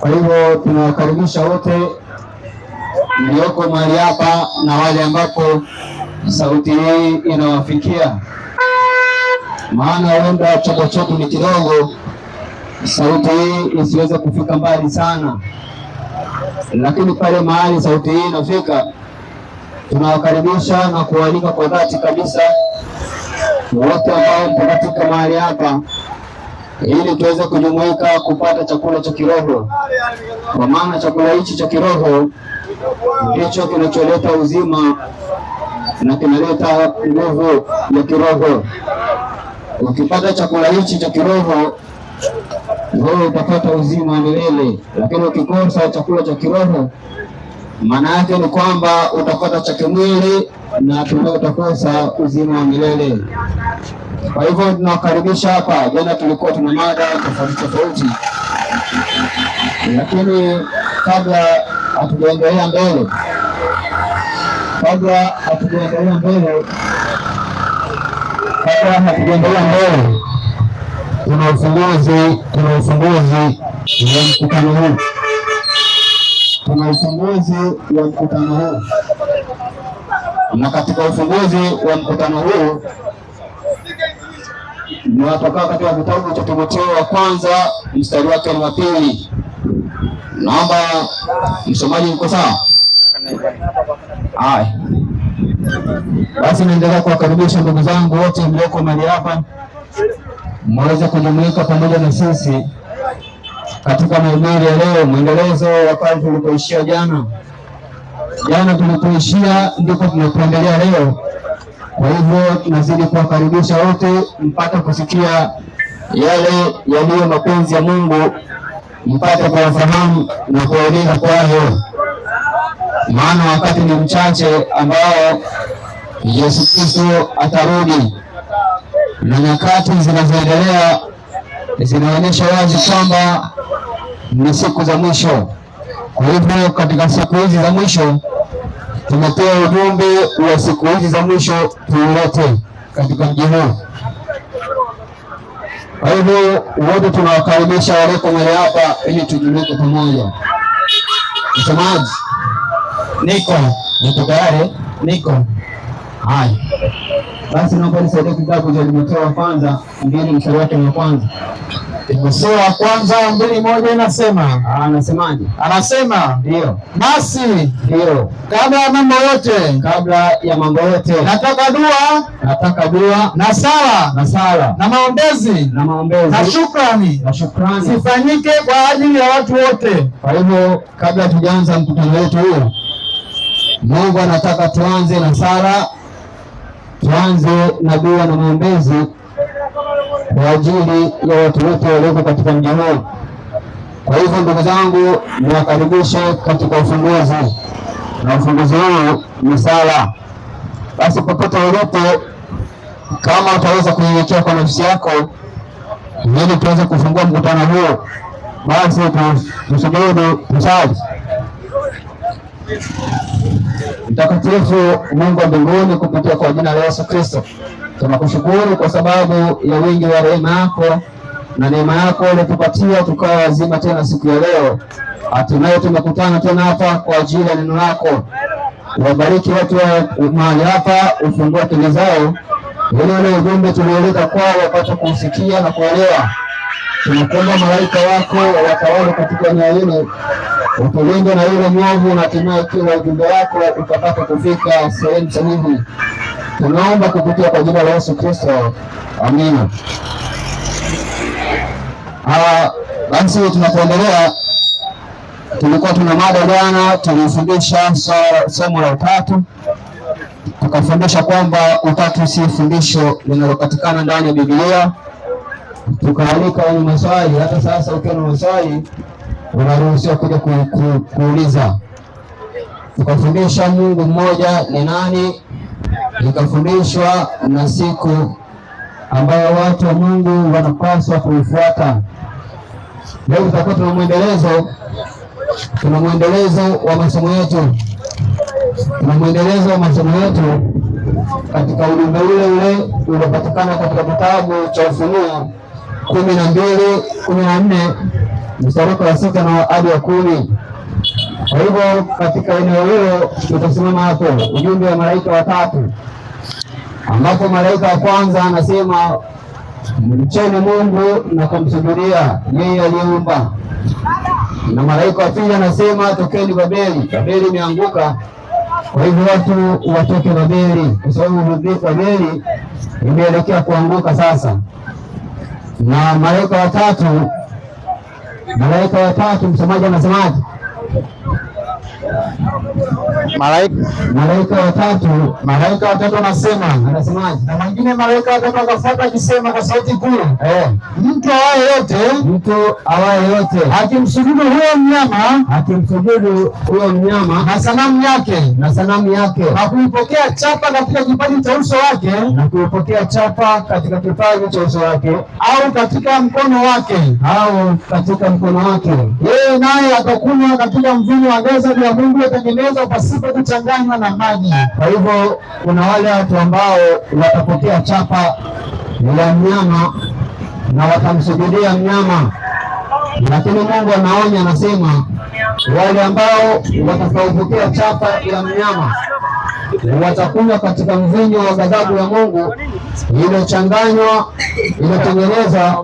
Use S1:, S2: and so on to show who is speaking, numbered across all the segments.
S1: Kwa hivyo tunawakaribisha wote mlioko mahali hapa na wale ambapo sauti hii inawafikia, maana huenda chombo chetu ni kidogo, sauti hii isiweze kufika mbali sana, lakini pale mahali sauti hii inafika, tunawakaribisha na kualika kwa dhati kabisa wote ambao mpo katika mahali hapa, ili tuweze kujumuika kupata chakula cha kiroho, kwa maana chakula hichi cha kiroho ndicho kinacholeta uzima na kinaleta nguvu ya kiroho. Ukipata chakula hichi cha kiroho, wewe utapata uzima wa milele, lakini ukikosa chakula cha kiroho, maana yake ni kwamba utapata cha kimwili na utakosa uzima wa milele. Kwa hivyo tunawakaribisha hapa. Jana tulikuwa tuna mada tofauti, lakini kabla hatujaendelea mbele, tuna ufunguzi wa mkutano huu, na katika ufunguzi wa mkutano huu ni watoka katika kitabu cha Timotheo wa kwanza mstari wake wa 2. Naomba msomaji, mko sawa? Haya, basi naendelea kuwakaribisha ndugu zangu wote mlioko mahali hapa, mweze kujumuika pamoja na sisi katika mahubiri ya leo, mwendelezo wa pale tulipoishia jana. Jana tulipoishia ndipo tunapoendelea leo. Kwa hivyo tunazidi kuwakaribisha wote mpate kusikia yale yaliyo mapenzi ya Mungu, mpate kuwafahamu na kuelewa kwayo, maana wakati ni mchache ambao Yesu Kristo atarudi, na nyakati zinazoendelea zinaonyesha wazi kwamba ni siku za mwisho. Kwa hivyo katika siku hizi za mwisho tumepewa ujumbe wa siku hizi za mwisho tuulete katika mji huu. Kwa hivyo wote tunawakaribisha waliko mahali hapa ili tujumuike pamoja. Msomaji, niko tayari. Haya, basi naomba nisaidie kitabu cha Timotheo wa kwanza 2 mstari wake wa kwanza.
S2: Timotheo wa kwanza 2:1 inasema.
S1: Anasemaje?
S2: Anasema
S1: ndio,
S2: basi
S1: ndio,
S2: kabla ya mambo yote nataka dua na sala na maombezi na shukrani zifanyike kwa ajili ya watu wote.
S1: Kwa hivyo kabla tujaanza mkutano wetu huu, Mungu anataka tuanze na sala, tuanze na dua na maombezi kwa ajili ya watu wote walioko katika mji huu. Kwa hivyo ndugu zangu, niwakaribishe katika ufunguzi, na ufunguzi huu ni sala. Basi popote ulipo, kama utaweza kunyenyekea kwa nafsi yako ili tuweze kufungua mkutano huu, basi tusujudu tusali. Mtakatifu Mungu wa mbinguni, kupitia kwa jina la Yesu Kristo, tunakushukuru kwa sababu ya wingi wa rehema yako na neema yako ulitupatia tukawa wazima tena siku ya leo. Hatimaye tumekutana tena hapa kwa ajili ya neno lako. Wabariki watu wa mahali hapa, ufungue akili zao ili ule ujumbe tulioleta kwao wapate kusikia na kuelewa. Tunakuomba malaika wako watawale katika eneo hili, utulinde na yule mwovu, na hatimaye kila ujumbe wako ukapata kufika sehemu sahihi. Tunaomba kupitia kwa jina la Yesu Kristo, amina. Basi tunapoendelea, tulikuwa tuna mada jana, tulifundisha somo la utatu. Tukafundisha kwamba utatu si fundisho linalopatikana ndani ya Biblia. Tukaalika wenye maswali. Hata sasa ukiwa na maswali unaruhusiwa kuja kuuliza. Tukafundisha Mungu mmoja ni nani, nikafundishwa na siku ambayo watu wa Mungu wanapaswa kuifuata. Leo tutakuwa tuna mwendelezo wa masomo yetu. Katika ujumbe ule uliopatikana katika kitabu cha Ufunuo 12:14 mstari wa 6 na hadi wa 10. Kwa hivyo katika eneo hilo tutasimama hapo, ujumbe wa malaika watatu, ambapo malaika wa kwanza anasema mcheni Mungu na kumsujudia yeye aliyeumba, na malaika wa pili anasema tokeni Babeli, Babeli imeanguka. Kwa hivyo watu watoke Babeli, kwa sababu Babeli imeelekea kuanguka sasa. Na malaika watatu msemaji anasemaje? Malaika watatu anasemaje?
S2: Na mwingine malaika watatu akafuata akisema kwa sauti kuu, mtu awaye yote akimsujudu huyo mnyama na sanamu yake na kuipokea chapa katika kipaji cha uso wake au katika mkono wake, yeye naye atakunywa katika mvinyo wa ghadhabu ya Mungu itengenezwa pasipo kuchanganywa na maji.
S1: Kwa hivyo kuna wale watu ambao watapokea chapa ya mnyama na watamsujudia mnyama, lakini Mungu anaonya, anasema wale ambao watakaopokea chapa ya mnyama watakunywa katika mvinyo wa ghadhabu ya Mungu iliyotengenezwa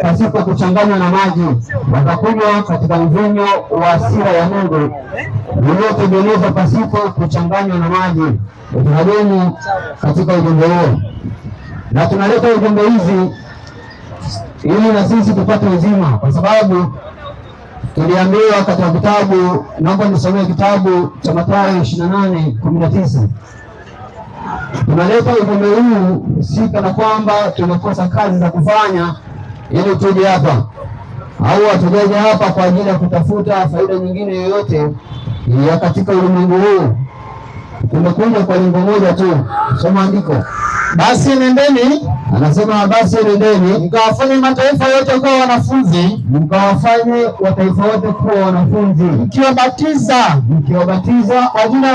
S1: pasipo kuchanganywa na maji. Watakunywa katika mvinyo wa hasira ya Mungu uliotengenezwa pasipo kuchanganywa na maji. Tunadumu katika ujumbe huo, na tunaleta ujumbe hizi ili na sisi tupate uzima, kwa sababu tuliambiwa katika kitabu, naomba nisomee kitabu cha Mathayo 28:19. Tunaleta ujumbe huu si kana kwamba tumekosa kazi za kufanya ili tuje hapa, au hatujaje hapa kwa ajili ya kutafuta faida nyingine yoyote ya katika ulimwengu huu. Tumekuja kwa lengo moja tu. Soma andiko.
S2: Basi nendeni,
S1: anasema basi nendeni
S2: mkawafanye mataifa yote kuwa wanafunzi, mkiwabatiza kwa jina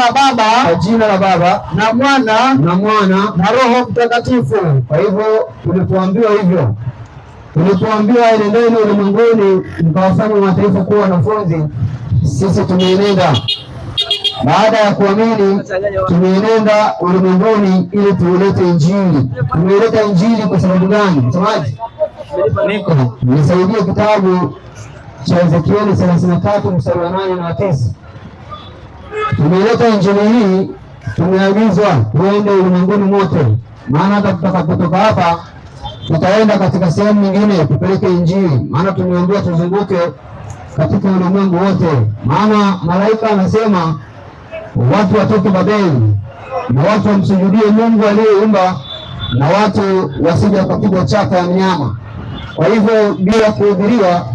S2: la Baba na Mwana na Roho Mtakatifu.
S1: Kwa hivyo tulipoambiwa hivyo, tulipoambiwa nendeni ulimwenguni mkawafanye mataifa kuwa wanafunzi, sisi tumeenenda. Baada ya kuamini tumeenenda ulimwenguni ili tuilete Injili. Tumeileta Injili kwa sababu gani? Msomaji, nisaidie kitabu cha Ezekieli 33 mstari wa 8 na 9. Tumeileta Injili hii, tumeagizwa tuende ulimwenguni mote, maana hata tutakapotoka hapa tutaenda katika sehemu nyingine tupeleke Injili, maana tumeambiwa tuzunguke katika ulimwengu wote. Maana malaika anasema watu watoke Babeli na watu wamsujudie Mungu aliyeumba, na watu wasije wakapigwa chapa ya mnyama. Kwa hivyo bila kuhudhuriwa,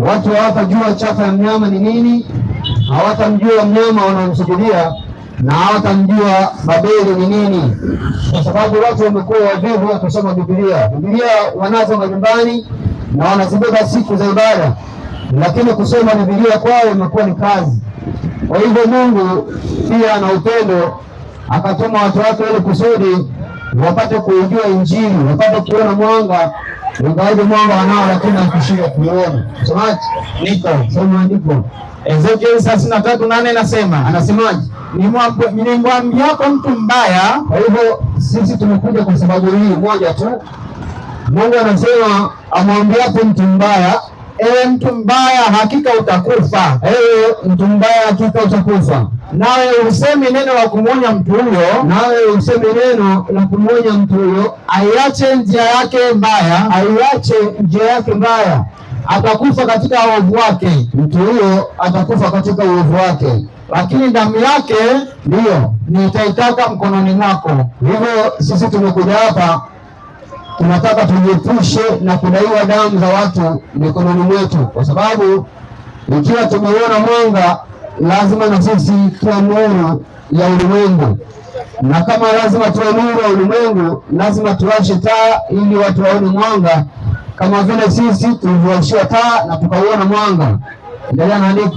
S1: watu hawatajua chapa ya mnyama ni nini, hawatamjua mnyama wanaomsujudia, na hawatamjua Babeli ni nini, kwa sababu watu wamekuwa wavivu wa kusoma Biblia. Biblia wanazo majumbani na wanazibeba siku za ibada, lakini kusoma Biblia kwao imekuwa ni kazi. Kwa hivyo Mungu pia ana upendo, akatuma watu wake ili kusudi wapate kuijua Injili, wapate kuona mwanga. Ingawaje mwanga wanao, lakini hakushindwa kuona. Msomaji, soma andiko.
S2: Ezekieli 33:8 nasema,
S1: anasemaje?
S2: Nimwambiako mtu mbaya.
S1: Kwa hivyo sisi tumekuja kwa sababu hii moja tu. Mungu anasema amwambiapo mtu mbaya,
S2: ewe mtu mbaya, hakika utakufa.
S1: Ewe mtu mbaya, hakika utakufa.
S2: Nawe useme neno la kumwonya mtu huyo, aiache njia yake mbaya, atakufa katika uovu wake.
S1: Mtu huyo atakufa katika uovu wake,
S2: lakini damu yake
S1: ndiyo
S2: nitaitaka mkononi mwako.
S1: Hivyo sisi tumekuja hapa, tunataka tujiepushe na kudaiwa damu za watu mikononi mwetu, kwa sababu ikiwa tumeona mwanga, lazima na sisi tuwe nuru ya ulimwengu, na kama lazima tuwe nuru ya ulimwengu, lazima tuwashe taa ili watu waone mwanga, kama vile sisi tulivyowashiwa taa na tukauona mwanga. Endelea na andiko.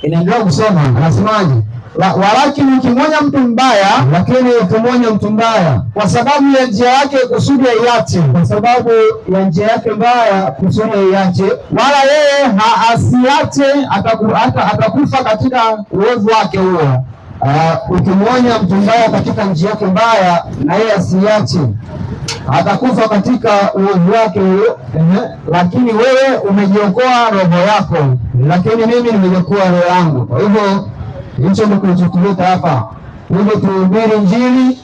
S2: Inaendelea kusema,
S1: anasemaje?
S2: Walakini ukimwonya mtu mbaya,
S1: lakini ukimwonya mtu mbaya
S2: kwa sababu ya njia yake kusudi aiache,
S1: kwa sababu ya njia yake mbaya kusudi aiache,
S2: wala yeye asiache, atakufa katika uovu wake huo.
S1: Ukimwonya mtu mbaya katika njia yake mbaya, na yeye asiache, atakufa katika uovu wake huo.
S2: Lakini wewe umejiokoa roho yako,
S1: lakini mimi nimejiokoa roho yangu. Kwa hivyo hicho ndio kilichotuleta hapa, ili tuhubiri Injili,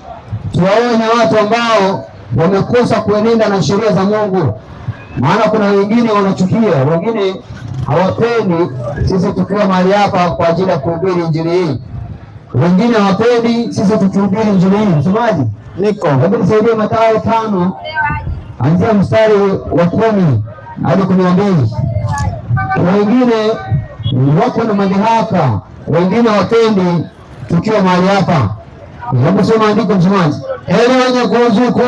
S1: tuwaonye watu ambao wamekosa kuenenda na sheria za Mungu. Maana kuna wengine wanachukia, wengine hawapendi sisi tukiwa mahali hapa kwa ajili ya kuhubiri Injili hii. Wengine hawapendi sisi tukihubiri Injili hii. Msomaji,
S2: niko
S1: hebu nisaidie Mathayo 5 anzia mstari wa 10 hadi 12. Kuna wengine wako na madhihaka, wengine hawapendi tukiwa mahali hapa. Hebu soma andiko msomaji.
S2: Heri wenye kuudhiwa kwa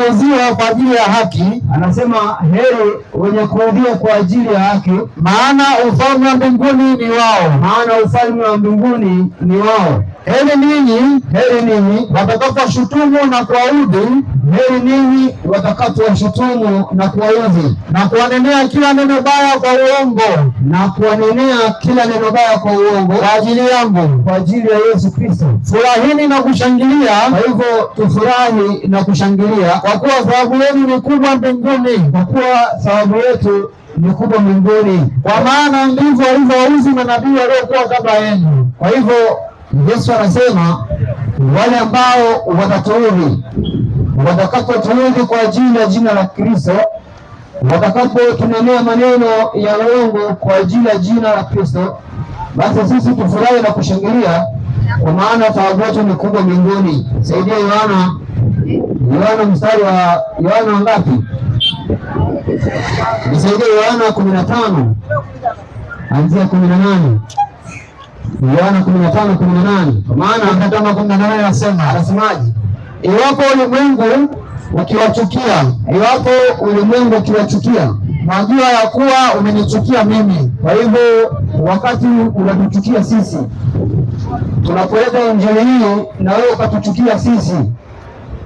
S2: ajili ya haki,
S1: anasema heri wenye kuudhiwa kwa ajili ya haki,
S2: maana ufalme wa mbinguni ni wao.
S1: Maana ufalme wa mbinguni ni wao.
S2: Heri ninyi watakapowashutumu na kuwaudhi,
S1: heri ninyi watakapowashutumu na kuwaudhi,
S2: na kuwanenea kila neno baya kwa uongo, kwa ajili yangu,
S1: kwa ajili ya Yesu Kristo.
S2: Furahini na kushangilia.
S1: Kwa hivyo tufurahi na kushangilia,
S2: kwa kuwa thawabu yenu ni kubwa mbinguni,
S1: kwa kuwa thawabu yetu ni kubwa mbinguni.
S2: Kwa maana ndivyo walivyowauzi manabii waliokuwa kabla yenu.
S1: Kwa hivyo Yesu anasema wale ambao watatuudhi, watakapotuudhi kwa ajili ya jina la Kristo, watakapotunenea maneno ya uongo kwa ajili ya jina la Kristo, basi sisi tufurahi na kushangilia, kwa maana thawabu yetu ni kubwa mbinguni. Saidia Yohana mstari wa Yohana ngapi? Nisaidie Yohana 15 anzia 18. Yohana 15:18. Kwa maana
S2: 15:18 anasemaje?
S1: Iwapo ulimwengu ukiwachukia,
S2: mwajua ya kuwa umenichukia mimi.
S1: Kwa hivyo wakati unatuchukia sisi, tunapoleta Injili hii na wewe ukatuchukia sisi,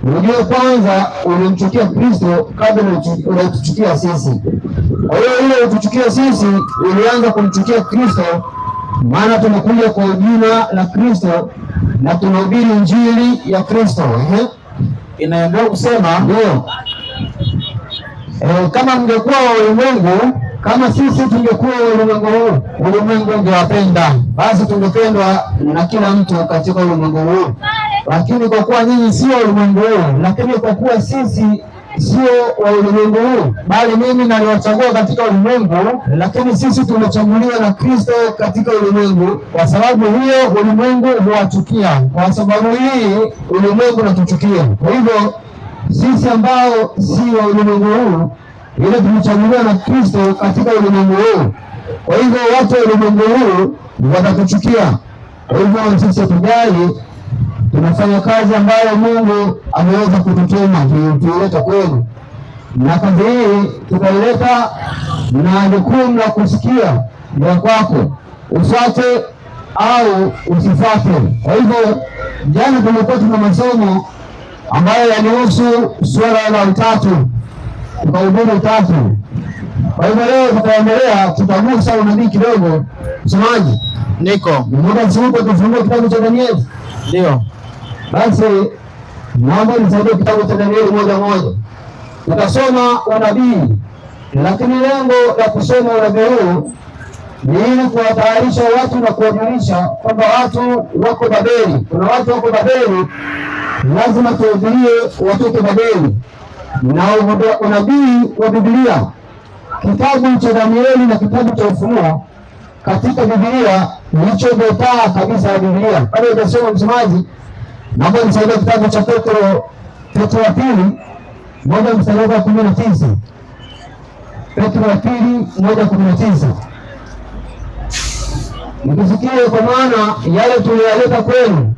S1: unajua kwanza ulimchukia Kristo kabla unatuchukia sisi. Kwa hiyo ile utuchukia sisi, ulianza kumchukia Kristo, maana tumekuja kwa jina la Kristo na tunahubiri Injili ya Kristo.
S2: Inaendelea kusema
S1: ndio,
S2: kama mngekuwa wa ulimwengu,
S1: kama sisi tungekuwa wa ulimwengu huu,
S2: ulimwengu ungewapenda,
S1: basi tungependwa na kila mtu katika ulimwengu huu.
S2: Lakini kwa kuwa nyinyi sio ulimwengu huu,
S1: lakini kwa kuwa sisi sio wa ulimwengu huu,
S2: bali mimi naliwachagua katika ulimwengu,
S1: lakini sisi tumechaguliwa na Kristo katika ulimwengu.
S2: Kwa sababu hiyo ulimwengu huwachukia,
S1: kwa sababu hii ulimwengu unatuchukia. Kwa hivyo sisi ambao si wa ulimwengu huu, ile tumechaguliwa na Kristo katika ulimwengu huu, kwa hivyo watu wa ulimwengu huu watatuchukia. Kwa hivyo sisi tujali, tunafanya kazi ambayo Mungu ameweza kututuma tuileta kwenu, na kazi hii tukaileta na jukumu la kusikia ya kwako, ufuate au usifate. Kwa hivyo jana tumekuwa tuna masomo ambayo yanihusu suala la utatu, tukahubiri utatu. Kwa hivyo leo tutaendelea, tutagusa unabii kidogo. Msomaji,
S2: niko
S1: muda siupo, tufungue kitabu cha Danieli.
S2: Ndio.
S1: Basi naomba nisaidie kitabu cha Danieli moja. Tutasoma unabii, lakini lengo la kusoma unabii huu ni ili kuwatayarisha watu na kuwajulisha kwamba watu wako Babeli. Kuna watu wako Babeli, lazima tuhubirie watoke Babeli. Na unabii wa Biblia, kitabu cha Danieli na kitabu cha Ufunuo katika Biblia ndicho taa kabisa ya Biblia. Pale utasoma msomaji, naomba nisaidie kitabu cha Petro wa pili 1:19. Petro wa pili 1:19. Mkisikie, kwa maana yale tuliyaleta kwenu,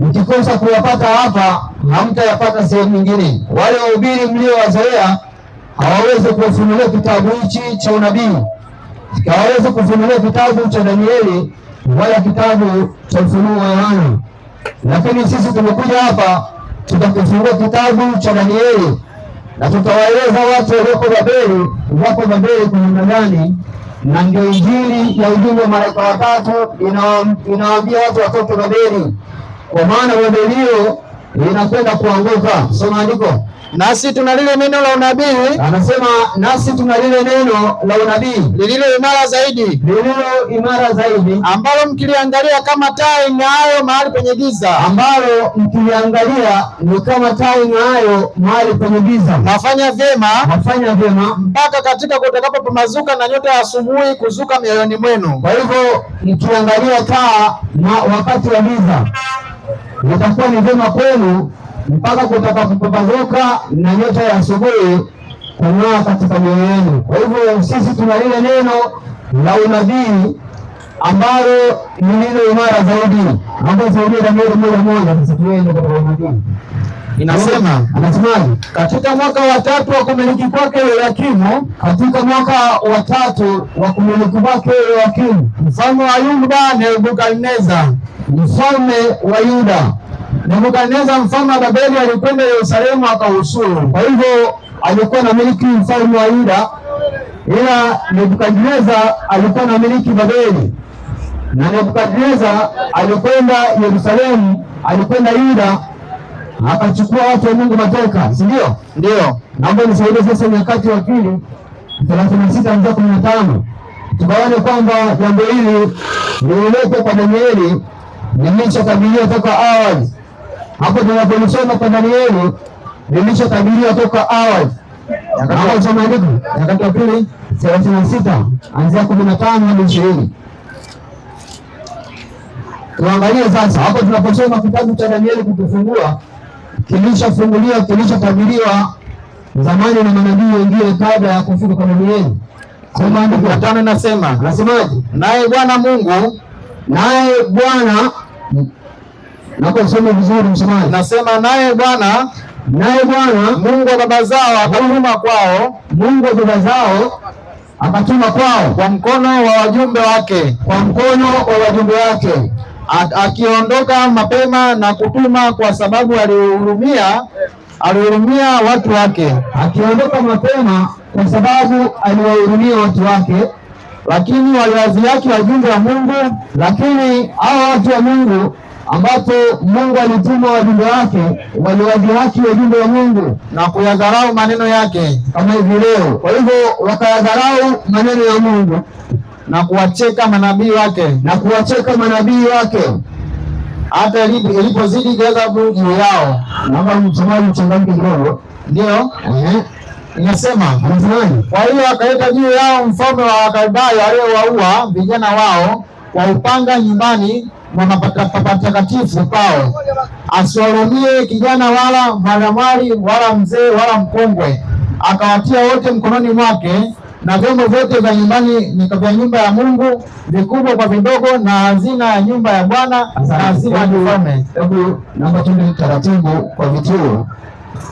S1: mkikosa kuyapata hapa, hamtayapata sehemu nyingine. Wale wahubiri mliowazoea hawawezi kufunulia kitabu hichi cha unabii, hawawezi kufunulia kitabu cha Danieli wala kitabu cha Ufunuo wa Yohana, lakini sisi tumekuja hapa tutakufungua kitabu cha Danieli na tutawaeleza watu walioko Babeli wako Babeli kwa namna gani, na ndio injili ya ujumbe wa malaika watatu inawaambia watu watoke Babeli, kwa maana Babeli hiyo inakwenda kuanguka. Soma andiko.
S2: Nasi tuna lile neno la unabii,
S1: anasema nasi tuna lile neno la unabii
S2: lililo
S1: imara zaidi,
S2: ambalo mkiliangalia kama taa ing'aayo mahali penye giza,
S1: ambalo mkiliangalia ni kama taa ing'aayo mahali penye giza.
S2: Nafanya vyema
S1: mpaka
S2: katika kutakapopambazuka na nyota ya asubuhi kuzuka mioyoni mwenu.
S1: Kwa hivyo mkiangalia taa wakati wa giza, itakuwa ni vyema kwenu mpaka kutakapopambazuka na nyota ya asubuhi kung'aa katika mioyo yenu. Kwa hivyo sisi tuna lile neno la unabii ambalo ni lile imara zaidi, ambayo zaidi Danieli 1:1. Sasa tuende kwa unabii. Anasemaje? Katika mwaka wa 3 wa kumiliki kwake Yoyakimu, katika mwaka wa 3 wa kumiliki kwake Yoyakimu
S2: mfalme wa Yuda Nebukadneza,
S1: mfalme wa Yuda
S2: Nebukadneza mfalme wa Babeli alikwenda Yerusalemu akahusuru.
S1: Kwa hivyo alikuwa na miliki mfalme wa Yuda, ila Nebukadneza alikuwa na miliki Babeli, na Nebukadneza alikwenda Yerusalemu, alikwenda Yuda akachukua watu wa Mungu mateka, si ndio?
S2: Ndio.
S1: Naomba nisaidie sasa Nyakati wa Pili 36:15 tukaone kwamba jambo hili lililetwa kwa Danieli limeshatabiriwa toka awali. Hapo tunapolisoma kwa Danieli limeshatabiriwa toka awali. Soma andiko Nyakati wa Pili 36 anzia 15 hadi 20. Tuangalie sasa hapo tunaposoma kitabu cha Danieli kutufungua, kilishatabiriwa zamani na manabii wengine kabla ya kufika kwa Danieli. Soma andiko
S2: 5 nasema,
S1: anasemaje?
S2: Naye Bwana Mungu,
S1: naposoma vizuri msomaji.
S2: Nasema naye Bwana
S1: Mungu wa baba zao akatuma kwao
S2: kwa mkono wa wajumbe wake, akiondoka mapema na kutuma, kwa sababu alihurumia watu wake.
S1: Akiondoka mapema kwa sababu aliwahurumia watu wake.
S2: Lakini waliwadhihaki wajumbe wa Mungu,
S1: lakini hao watu wa Mungu ambapo Mungu alituma wajumbe wake waliwadhihaki wajumbe wa Mungu
S2: na kuyadharau maneno yake,
S1: kama hivi leo. Kwa hivyo wakayadharau maneno ya Mungu
S2: na kuwacheka manabii wake, hata ilipozidi ghadhabu juu yao.
S1: Naomba msomaji mchangamke kidogo.
S2: Ndio. Inasema,
S1: kwa
S2: hiyo akaleta juu yao mfalme wa Wakaldayo aliyewaua vijana wao kwa upanga nyumbani mwa patakatifu pao, asiwahurumie kijana wala mwanamwali wala mzee wala mkongwe. Akawatia wote mkononi mwake, na vyombo vyote vya nyumbani vya nyumba ya Mungu, vikubwa kwa vidogo, na hazina ya nyumba ya Bwana na hazina ya mfalme.
S1: Hebu naomba tuende taratibu kwa vituo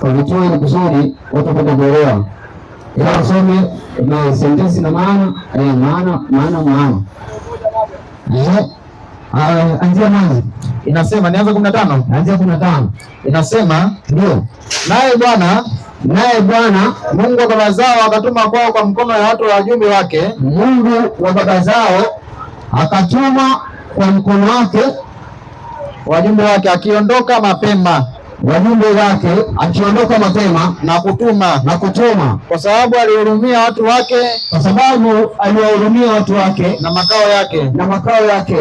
S1: ili kusudi watu wapate kuelewa. Ila usome sentensi na maana. Anzia mwanzo.
S2: Inasema nianze 15.
S1: Anzia 15.
S2: Inasema
S1: ndio.
S2: Naye Bwana
S1: Mungu wa baba zao
S2: akatuma kwao kwa mkono wa watu wa wajumbe wake.
S1: Mungu wa baba zao akatuma kwa mkono wake
S2: wajumbe wake, akiondoka mapema
S1: na kutuma
S2: kwa sababu aliwahurumia watu wake na makao yake.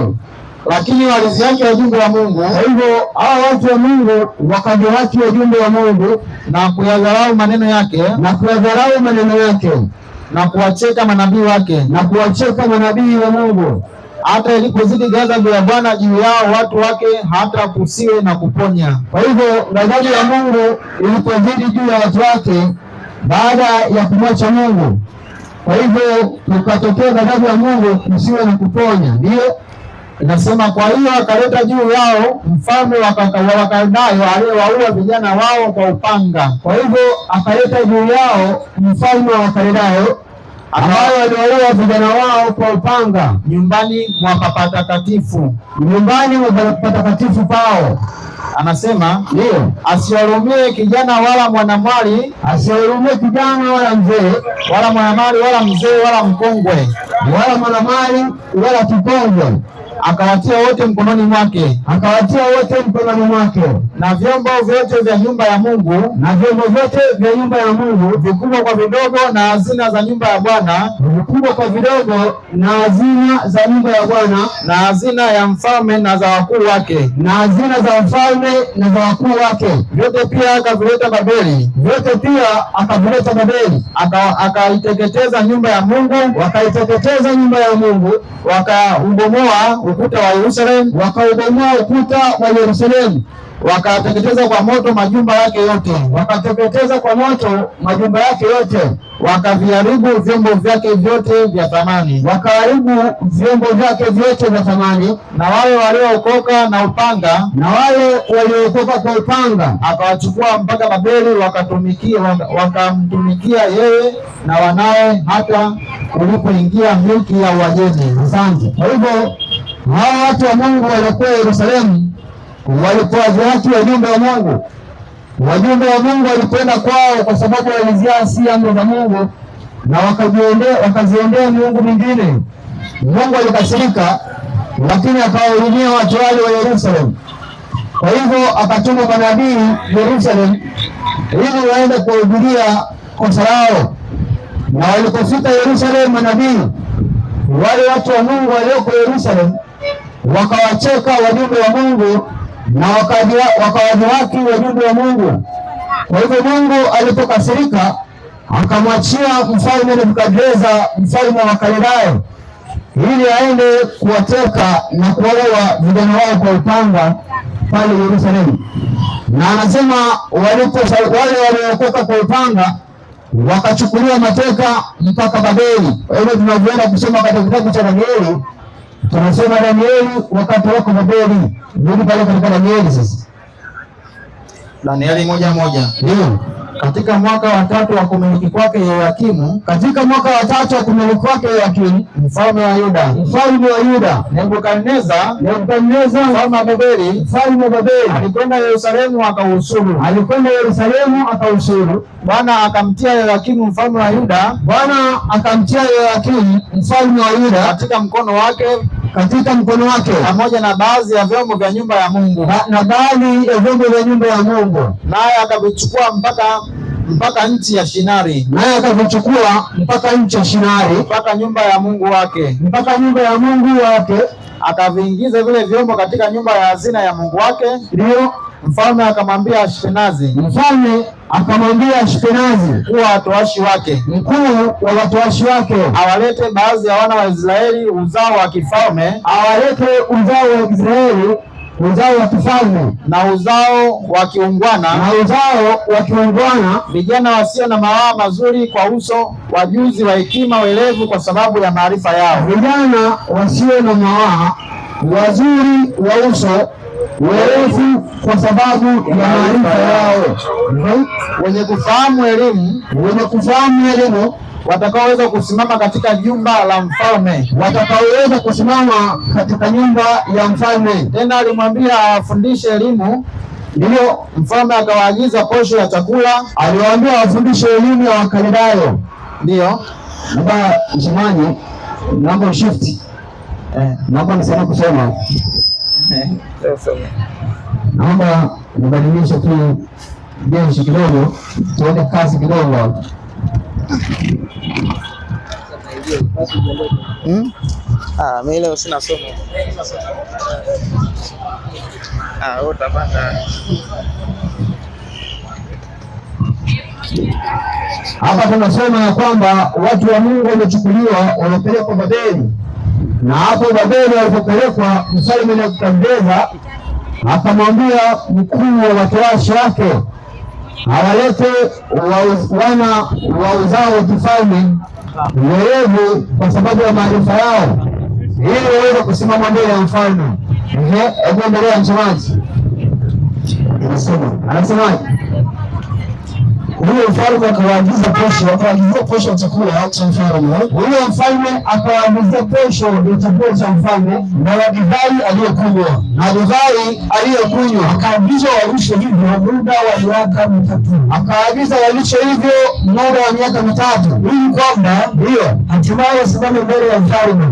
S2: Lakini walizihaki wajumbe wa Mungu.
S1: Kwa hivyo hao watu wa Mungu wakadhihaki wajumbe wa Mungu
S2: na kuyadharau maneno yake na kuwacheka manabii
S1: wa Mungu.
S2: Hata ilipozidi ghadhabu ya Bwana juu yao watu wake, hata kusiwe na kuponya.
S1: Kwa hivyo ghadhabu ya Mungu ilipozidi juu ya watu wake baada ya kumwacha Mungu, kwa hivyo tukatokea ghadhabu ya Mungu kusiwe na kuponya. Ndio
S2: inasema, kwa hiyo akaleta juu yao mfalme wa Wakaldayo aliyewaua vijana wao kwa upanga.
S1: Kwa hivyo akaleta juu yao mfalme wa Wakaldayo
S2: ambao waliwaua vijana wao kwa upanga nyumbani mwa patakatifu, nyumbani mwa patakatifu pao. Anasema ndio, asiwarumie kijana wala mwanamwali, asiwarumie kijana wala mzee, wala mwanamwali wala mzee wala mkongwe, wala mwanamwali wala kikongwe. Akawatia wote mkononi mwake, akawatia wote mkononi mwake. Na vyombo vyote vya nyumba ya Mungu, na vyombo vyote vya nyumba ya Mungu, vikubwa kwa vidogo, na hazina za nyumba ya Bwana, vikubwa kwa vidogo, na hazina za nyumba ya Bwana, na hazina ya mfalme na za wakuu wake, na hazina za mfalme na za wakuu wake, vyote pia akavileta Babeli, vyote pia akavileta Babeli. Akaiteketeza nyumba ya Mungu, wakaiteketeza nyumba ya Mungu, wakaubomoa ukuta wa Yerusalemu, wakaubomoa ukuta wa Yerusalemu, wakateketeza kwa moto majumba yake yote, wakateketeza kwa moto majumba yake yote, wakaviharibu vyombo vyake vyote vya thamani, wakaharibu vyombo vyake vyote vya thamani. Na wale waliookoka na upanga, na wale waliookoka kwa upanga akawachukua mpaka Babeli, wakamtumikia yeye na wanawe hata ulipoingia milki ya Uajemi. Asante. Kwa hivyo hao watu wa Mungu walikuwa Yerusalemu, walikuwa watu wa wajumbe wa Mungu. Wajumbe wa Mungu walikwenda kwao kwa sababu waliziasi amri za Mungu na wakaziendea miungu mingine. Mungu alikasirika, lakini akawahurumia watu wale wa Yerusalemu. Kwa hivyo akatuma manabii Yerusalemu ili waende kuwahubiria kosa lao. Na walipofika Yerusalemu, manabii wale watu wa Mungu walioko Yerusalemu wakawacheka wajumbe wa Mungu na wakawadhihaki wajumbe wa Mungu. Kwa hivyo Mungu alipokasirika akamwachia mfalme Nebukadneza, mfalme wa Kaldayo, ili aende kuwateka na kuwaua vijana wao kwa upanga pale Yerusalemu. Na anasema wale waliokoka kwa upanga wakachukuliwa mateka mpaka Babeli. Kwa hivyo tunavyoenda kusoma katika kitabu cha Danieli, tunasoma Danieli wakati wako Babeli. Ndio pale katika Danieli sasa. Danieli 1:1. Ndio. Katika mwaka wa 3 wa kumiliki kwake Yehoyakimu, katika mwaka wa 3 wa kumiliki kwake Yehoyakimu, mfalme wa Yuda, Nebukadneza, mfalme wa Babeli, alikwenda Yerusalemu akausuru. Bwana akamtia Yehoyakimu mfalme wa Yuda, katika mkono wake, pamoja na baadhi ya vyombo vya nyumba ya Mungu, naye akavichukua mpaka nchi ya Shinari, mpaka nyumba ya Mungu wake, akaviingiza vile vyombo katika nyumba ya hazina ya Mungu wake. Ndio mfalme akamwambia Ashpenazi kuwa watoashi wake, mkuu wa watoashi wake, awalete baadhi ya wana wa Israeli uzao wa kifalme, uzao wa kifalme na uzao wa kiungwana, vijana wasio na mawaa mazuri kwa uso, wajuzi wa hekima, welevu kwa sababu ya maarifa yao. Vijana wasio na mawaa, wazuri wa uso, werevu kwa sababu ya maarifa yao, wenye kufahamu elimu, watakaoweza kusimama katika jumba la mfalme, Tena alimwambia awafundishe elimu. Ndio mfalme akawaagiza posho ya chakula, aliwaambia wafundishe elimu ya Wakaldayo. Ndio baba msemaji, naomba shift naomba niseme kusoma naomba nibadilishe tu jeshi kidogo, tuende kazi kidogo.
S3: Mimi leo sina somo. Utapata.
S2: Hapa tunasema ya kwamba watu wa Mungu wamechukuliwa, wamepelekwa Babeli. Na hapo Babeli walipopelekwa, mfalme Nebukadneza akamwambia mkuu wa watoashi wake awalete wana wa uzao wa kifalme werevu kwa sababu ya maarifa yao, ili waweze kusimama mbele ya mfalme. Hebu endelea msomaji. Anasemaje? Huyo mfalme akawaagiza posho ya chakula cha mfalme. Huyo mfalme akawaagizia posho ya chakula cha mfalme na divai aliyokunywa. Akaagiza walishe hivyo muda wa miaka mitatu. Ili kwamba hatimaye wasimame mbele ya mfalme.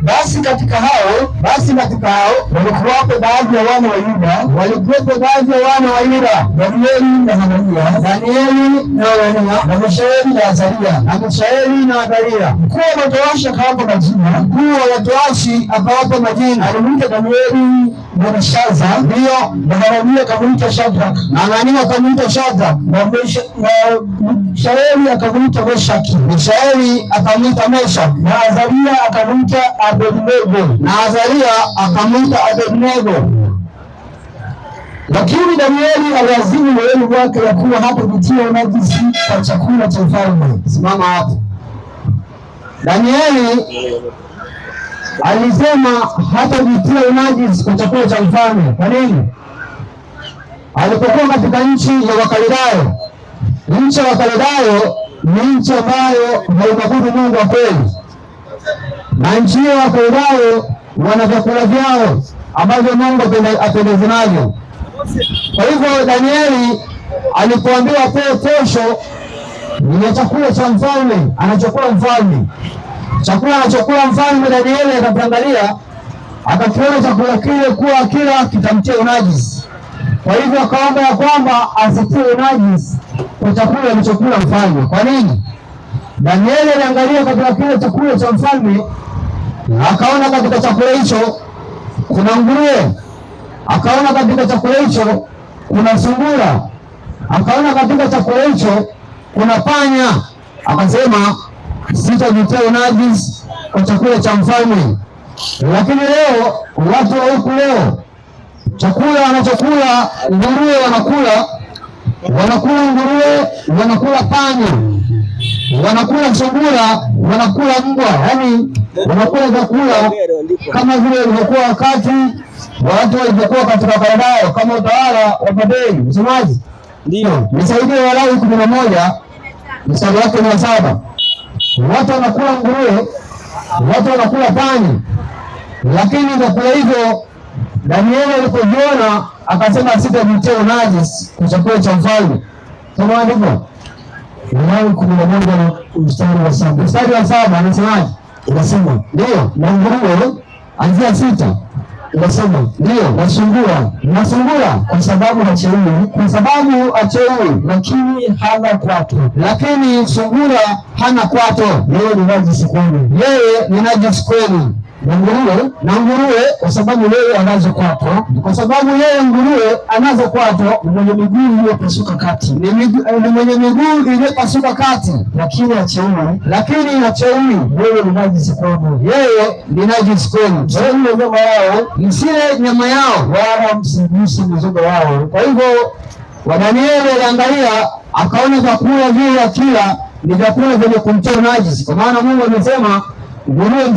S2: Basi katika hao walikuwepo baadhi ya wana wa Yuda, Danieli na Hanania, na Mishaeli na Azaria, Mkuu wa matowashi akawapa majina. Alimwita Danieli Belshaza, na Hanania akamwita Shadraka, na Mishaeli akamwita Meshaki, na Azaria akamwita Abednego. Lakini Danieli aliazimu moyoni mwake ya kuwa hatajitia unajisi kwa chakula cha mfalme. Simama hapo. Danieli alisema hatajitia unajisi kwa chakula cha mfalme. Kwa nini? Alipokuwa katika nchi ya Wakaldayo. Nchi ya Wakaldayo ni nchi ambayo haimwabudu Mungu wa kweli. Na nchi ya Wakaldayo wana vyakula vyao ambavyo Mungu apendezwa navyo. Kwa hivyo Danieli alipoambiwa apewe posho ya chakula cha mfalme, chakula anachokula mfalme, Danieli akaangalia akakiona chakula kile kuwa kila kitamtia unajisi. Kwa hivyo akaomba ya kwamba asitie unajisi kwa chakula alichokula mfalme. Kwa nini? Danieli aliangalia katika kile chakula cha mfalme, akaona katika chakula hicho kuna nguruwe, akaona katika chakula hicho kuna sungura, akaona katika chakula hicho kuna panya. Akasema sitajitia unajisi kwa chakula cha mfalme. Lakini leo watu wa huku leo chakula wanachokula nguruwe, wanakula nguruwe, wanakula panya, wanakula sungura, wanakula mbwa, yaani wanakula vyakula kama vile ilivyokuwa wakati watu walivyokuwa katika Kaldayo kama utawala wa Babeli. Msomaji, ndio nisaidie Walawi 11 mstari wake ni 7. Watu wanakula nguruwe, watu wanakula panya, lakini vyakula hivyo Danieli alipoviona akasema sitajitia unajisi kwa chakula cha mfalme. Soma ndivyo Walawi 11 mstari wa 7. Mstari wa 7 anasemaje? Inasema ndio, na nguruwe anzia 6 inasema ndio, na sungura kwa sababu hacheui, lakini hana kwato. Lakini sungura hana kwato, yeye ni najisi kwenu. Na nguruwe kwa sababu yeye anazo kwato, nguruwe anazo kwato, ni mwenye miguu iliyopasuka kati, lakini hacheui, yeye ni najisi kwenu. Msile nyama yao wala msiguse mizoga yao. Kwa hivyo Danieli aliangalia akaona vyakula vile akila ni vyakula vyenye kumtia unajisi, kwa maana Mungu amesema nguruwe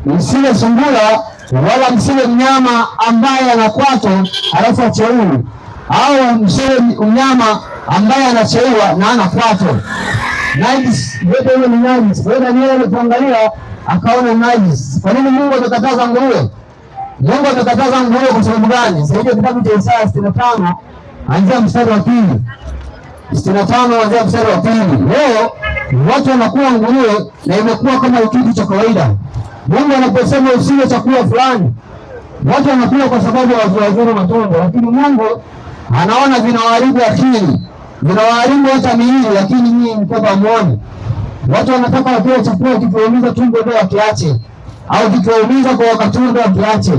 S2: msile sungura wala msile mnyama ambaye ana kwato alafu acheui, au msile mnyama ambaye anacheiwa na ana kwato. Najisi yote hiyo ni najisi. Kwa hiyo Danieli alipoangalia akaona najisi. Kwa nini Mungu amekataza nguruwe? Mungu amekataza nguruwe kwa sababu gani? Sasa kitabu cha Isaya 65 anzia mstari wa 2. 65 anzia mstari wa 2. Leo watu wanakula nguruwe na imekuwa kama kitu cha kawaida. Mungu anaposema usile chakula fulani, watu wanakula kwa sababu hawajaona matunda, lakini Mungu anaona vinawaharibu akili, vinawaharibu hata miili, lakini nyinyi mkoba muone. Watu wanataka wakile chakula kikiwaumiza tumbo ndio wakiache, au kikiwaumiza kwa wakati ndio wakiache.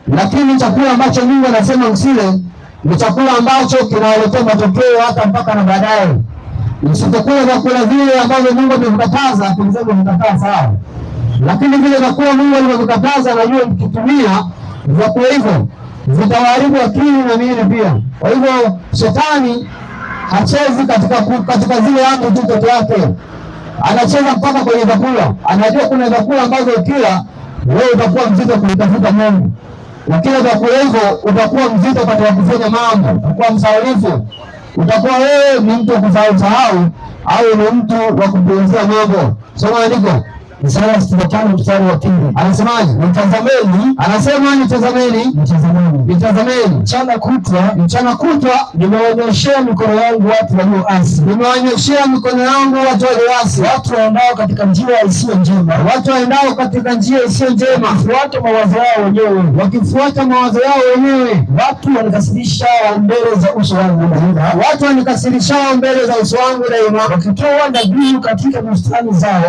S2: Lakini chakula ambacho Mungu anasema msile ni chakula ambacho kinawaletea matokeo hata mpaka na baadaye. Msipokula vyakula vile ambavyo Mungu amekataza, kulizeni mtakaa sawa. Lakini vile vyakula Mungu alivyokataza, najua mkitumia vyakula hivyo vitawaharibu akili na miili pia. Kwa hivyo shetani hachezi katika zile amri tu peke yake, anacheza mpaka kwenye vyakula. Anajua kuna vyakula ambavyo ukila wewe utakuwa mzito kulitafuta Mungu.
S1: Lakini utakuwa hivyo, utakuwa mzito katika kufanya mambo, utakuwa msahaulifu, utakuwa wewe ni mtu wa kusahau au ni mtu wa kupuuzia mambo. Soma andiko Isaya 65 mstari wa 2. Anasemaje? Nitazameni, anasema nitazameni mchana kutwa nimeonyeshea mikono yangu watu walioasi. Nimeonyeshea mikono yangu watu walioasi, watu waendao katika njia isiyo njema, wakifuata mawazo yao wenyewe, watu wanikasirishao mbele za uso wangu daima, wakitoa dhabihu katika bustani zao,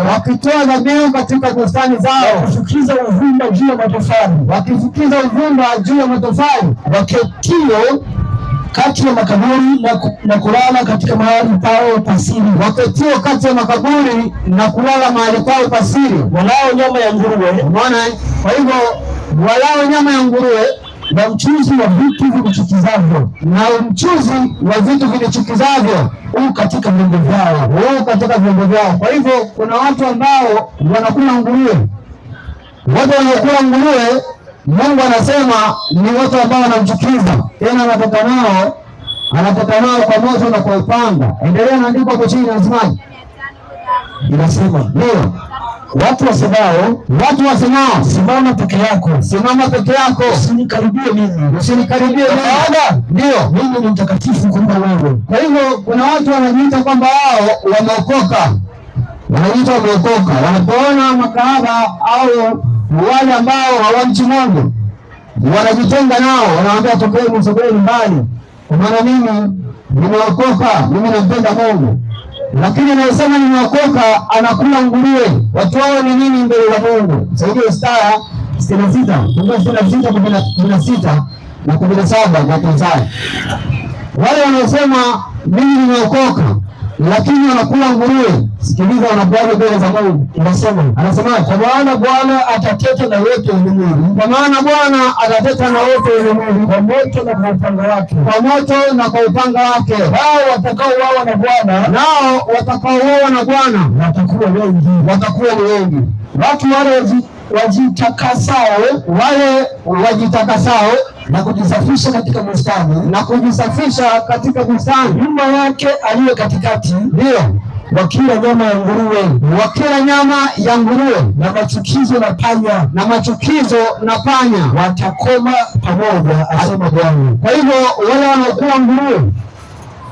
S1: wakifukiza uvumba juu ya matofali, waketio kati ya makaburi na kulala katika mahali pao pasiri, walao nyama ya nguruwe. Umeona? Kwa hivyo walao nyama ya nguruwe na mchuzi wa vitu vinichukizavyo katika vyombo vyao. Kwa hivyo kuna watu ambao wanakula nguruwe. Watu wanaokula nguruwe, Mungu anasema ni watu ambao wanamchukiza, tena anatoka nao kwa moto na kwa upanga. Endelea na andiko hapo chini, anasemaje? Inasema ndio watu wasemao simama peke yako, usinikaribie mimi. Ndio mimi ni mtakatifu kuliko wewe. Kwa hivyo kuna watu wanajiita kwamba wao wameokoka, wanapoona makahaba au wale ambao hawamchi Mungu wanajitenga nao, wanawaambia tokeni, msogeni mbali, kwa maana mimi nimeokoka, mimi nampenda Mungu. Lakini anasema nimeokoka, anakula nguruwe. Watu wao ni nini mbele za Mungu? Saidia Isaya 66:16 na 17 na Isaya. Wale wanaosema mimi nimeokoka lakini wanakula nguruwe, sikiliza, wanakuwa mbele za Mungu. Anasema kwa maana Bwana atateta na wote wenye mwili, kwa moto na kwa upanga wake, hao watakaouawa na Bwana watakuwa ni wengi. Watu wale wajitakasao na kujisafisha katika bustani, nyuma yake aliye katikati, ndio wakila nyama ya nguruwe, na machukizo na panya watakoma pamoja, asema Bwana. Kwa hivyo wale wanaokula nguruwe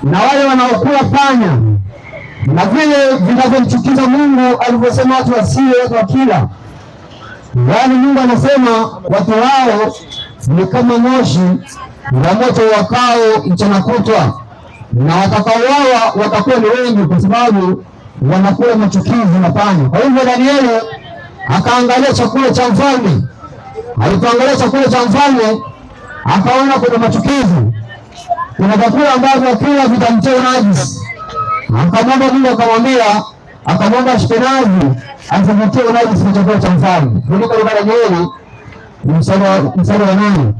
S1: na wale wanaokula panya na vile vinavyomchukiza Mungu alivyosema watu wasiwe wakila, yaani Mungu anasema watu hao ni kama moshi na moto wakao mchana kutwa, na watakaouawa watakuwa ni wengi, kwa sababu wanakula machukizo na panya. Kwa hivyo Danieli akaangalia chakula cha mfalme. Alipoangalia chakula cha mfalme, akaona kuna machukizo, kuna vyakula ambavyo kila vitamtia unajisi. Akamwomba Mungu, akamwomba Ashpenazi asivitie unajisi kwa chakula cha mfalme. Kuliko Danieli mstari wa 8.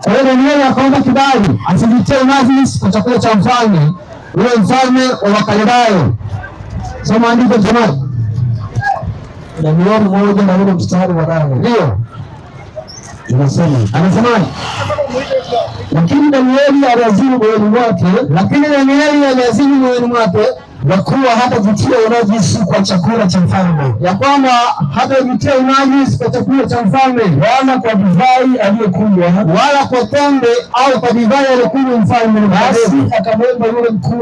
S1: Kwa hiyo Danieli akaomba kibali asivitie unajisi kwa chakula cha mfalme, ule mfalme wa Wakaldayo. Soma andiko jamani. Danieli 1 na ule mstari wa 8. Ndio. Anasemaje? Lakini Danieli aliazimu moyoni mwake ya kuwa hatajitia unajisi kwa chakula cha mfalme, ya kwamba hatajitia unajisi kwa chakula cha mfalme, wala kwa divai aliyokunywa, wala kwa pombe au kwa divai aliyokunywa mfalme. Basi akamwomba yule mkuu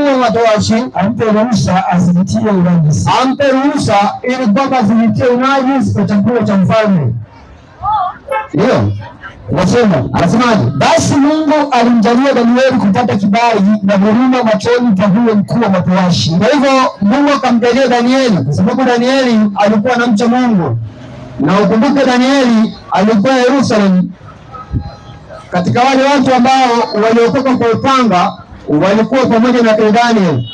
S1: wa matowashi ampe ruhusa asijitie unajisi, ili kwamba asijitie unajisi kwa chakula cha mfalme. Ndio anasemaje? Basi Mungu alimjalia Danieli kupata kibali na huruma machoni pa huyo mkuu wa matowashi. Kwa hivyo Mungu akamjalia Danieli, kwa sababu Danieli alikuwa anamcha Mungu. Na ukumbuke Danieli alikuwa Yerusalemu. Katika wale watu ambao waliokoka kwa upanga walikuwa pamoja na Danieli,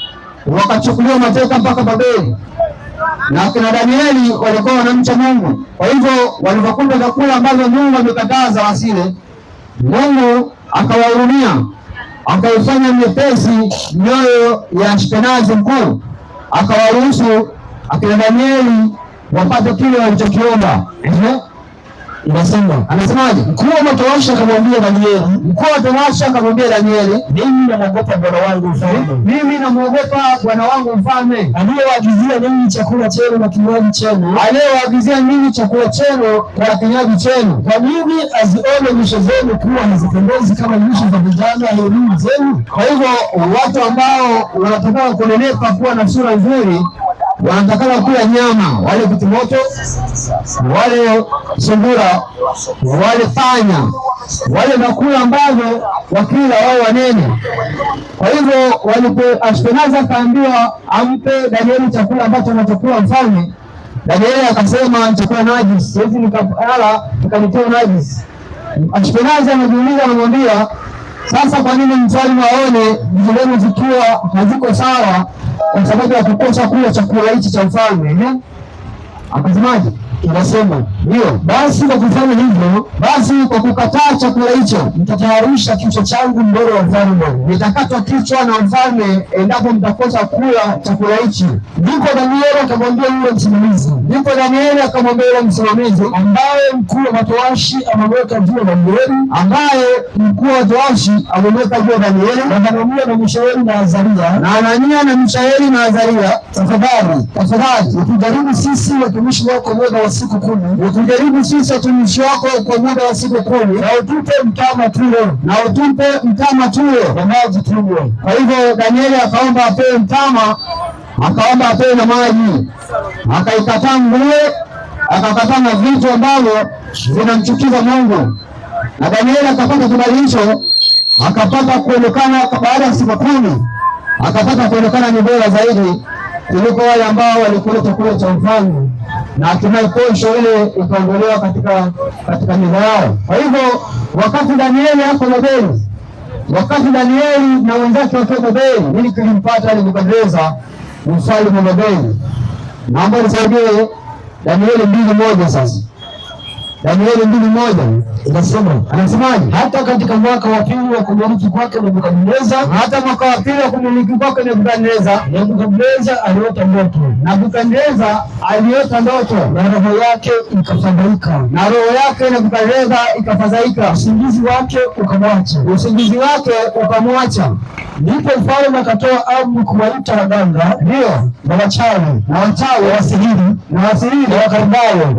S1: wakachukuliwa mateka mpaka Babeli. Na kina Danieli walikuwa wanamcha Mungu. Kwa hivyo walipokuja vyakula ambavyo Mungu amekataza wasile, Mungu akawahurumia, akaifanya nyepesi mioyo ya Ashpenazi mkuu, akawaruhusu akina Danieli wapate kile walichokiomba. Anasemaje? Mkuu wa matowashi akamwambia Danieli, mimi namuogopa bwana wangu mfalme, aliyewaagizia ninyi chakula chenu na kinywaji chenu, na kinywaji chenu. Kwa nini azione nyuso zenu kuwa hazipendezi kama nyuso za vijana wa elimu zenu? Kwa hivyo watu ambao wanataka kunenepa kuwa na sura nzuri wanataka kula nyama, wale vitimoto, wale sungura, wale panya, wale makula ambavyo wakila wao wanene. Kwa hivyo walipo Ashpenazi akaambiwa ampe Danieli chakula ambacho anachokula mfalme, Danieli akasema chakula najisi, siwezi nikala nikanitoa najisi. Ashpenazi anajiuliza, anamwambia sasa, kwa nini mfalme aone vitu vyenu zikiwa haziko sawa kwa sababu ya kukosa kula chakula hichi cha mfalme? Akasemaje? Inasema ndio, basi kwa kufanya hivyo, kwa kukataa chakula hicho, mtatayarisha kichwa changu mbele ya mfalme. Nitakatwa kichwa na mfalme endapo mtakosa kula chakula hichi. Ndipo Danieli akamwambia yule msimamizi, ambaye mkuu wa matowashi amemweka juu ya Danieli, na Hanania na Mishaeli na Azaria, tafadhali utujaribu sisi watumishi wako muda wa siku 10, kwa muda wa siku 10, na utupe mtama tule na maji tunywe. Kwa hivyo Danieli akaomba apewe mtama, akaomba apewe na maji, akaikataa nguruwe, akakataa na vitu ambavyo vinamchukiza Mungu. Na Danieli akapata kibali hicho, akapata kuonekana baada ya siku 10, akapata kuonekana ni bora zaidi kuliko wale ambao walikula chakula cha mfalme, na hatimaye posho ile ikaondolewa katika meza yao. Kwa hivyo wakati Danieli hapo Babeli, na wenzake wakiwa Babeli, nini kilimpata Nebukadneza mfalme wa Babeli? Naomba nisaidie Danieli 2:1 sasa. Danieli 2:1 anasemaje? Hata katika mwaka wa pili wa kumiliki kwake Nebukadneza, Nebukadneza aliota ndoto, na roho yake ikafadhaika, usingizi wake ukamwacha. Ndipo mfalme akatoa amri kuwaita waganga, na wachawi, wasihiri, na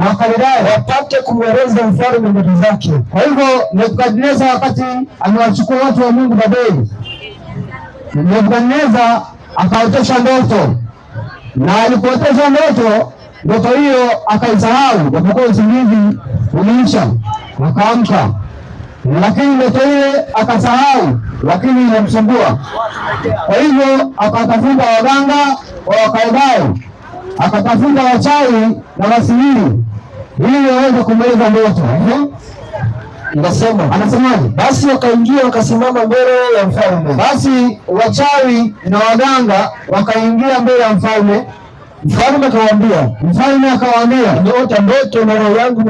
S1: Wakaldayo, wapate kumweleza mfalme ndoto zake. Kwa hivyo Nebukadneza wakati amewachukua watu wa Mungu Babeli, Nebukadneza akaotesha ndoto, na alipootesha ndoto hiyo akaisahau, japokuwa usingizi uliisha, akaamka, lakini ndoto ile akasahau, lakini inamsumbua. Kwa hivyo akatafuta waganga wa Wakaldayo, akatafuta wachawi na wasihiri ili waweze kumaliza ndoto. Anasemaje? Basi wakaingia wakasimama mbele ya mfalme. Basi wachawi na waganga wakaingia mbele ya mfalme. Mfalme akawaambia, nimeota ndoto na roho yangu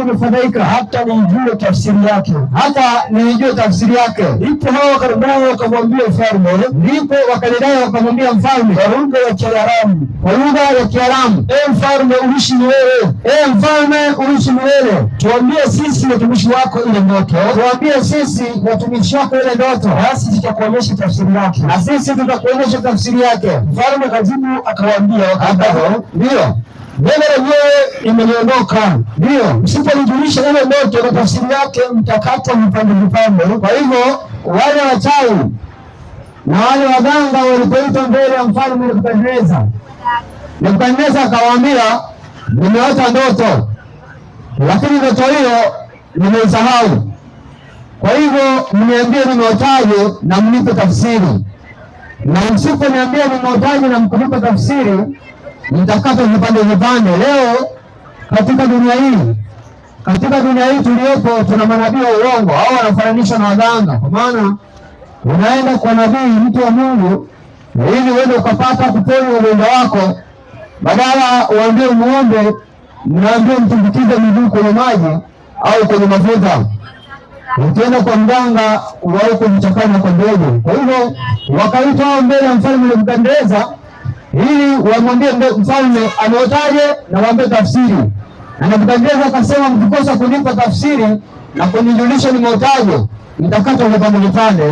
S1: imefadhaika, hata niijue tafsiri yake. Ndipo hao Wakaldayo wakamwambia mfalme, kwa lugha ya Kiaramu, mfalme uishi milele. Tuambie sisi watumishi wako ile ndoto, nasi tutakuonyesha tafsiri yake. Mfalme akajibu akawaambia, ndio, neno lenyewe limeniondoka, msiponijulisha ile ndoto na tafsiri yake mtakatwa vipande. Kwa hivyo wale wachawi na wale waganga walipoitwa mbele ya mfalme Nebukadneza akawaambia, nimeota ndoto, lakini ndoto hiyo nimeisahau. Kwa hivyo mniambie nimeotaje na mnipe tafsiri, na msiponiambia nimeotaje na mkunipa tafsiri, nitakata vipande. Leo katika dunia hii tuliyopo, tuna manabii wa uongo au wanafananishwa na waganga. Kwa maana unaenda kwa nabii, mtu wa Mungu, ili uende ukapata kuponywa ugonjwa wako, badala uambie muombe, mnaambia mtumbukize miguu kwenye maji au kwenye mafuta. Ukienda kwa mganga wao kumchanganya kwa mbegu. Kwa hivyo wakaitwa mbele ya mfalme Nebukadneza, ili wamwambie mfalme ameotaje na waambie tafsiri. Na Nebukadneza akasema, mkikosa kunipa tafsiri na kunijulisha nimeotaje, mtakata vipande vipande.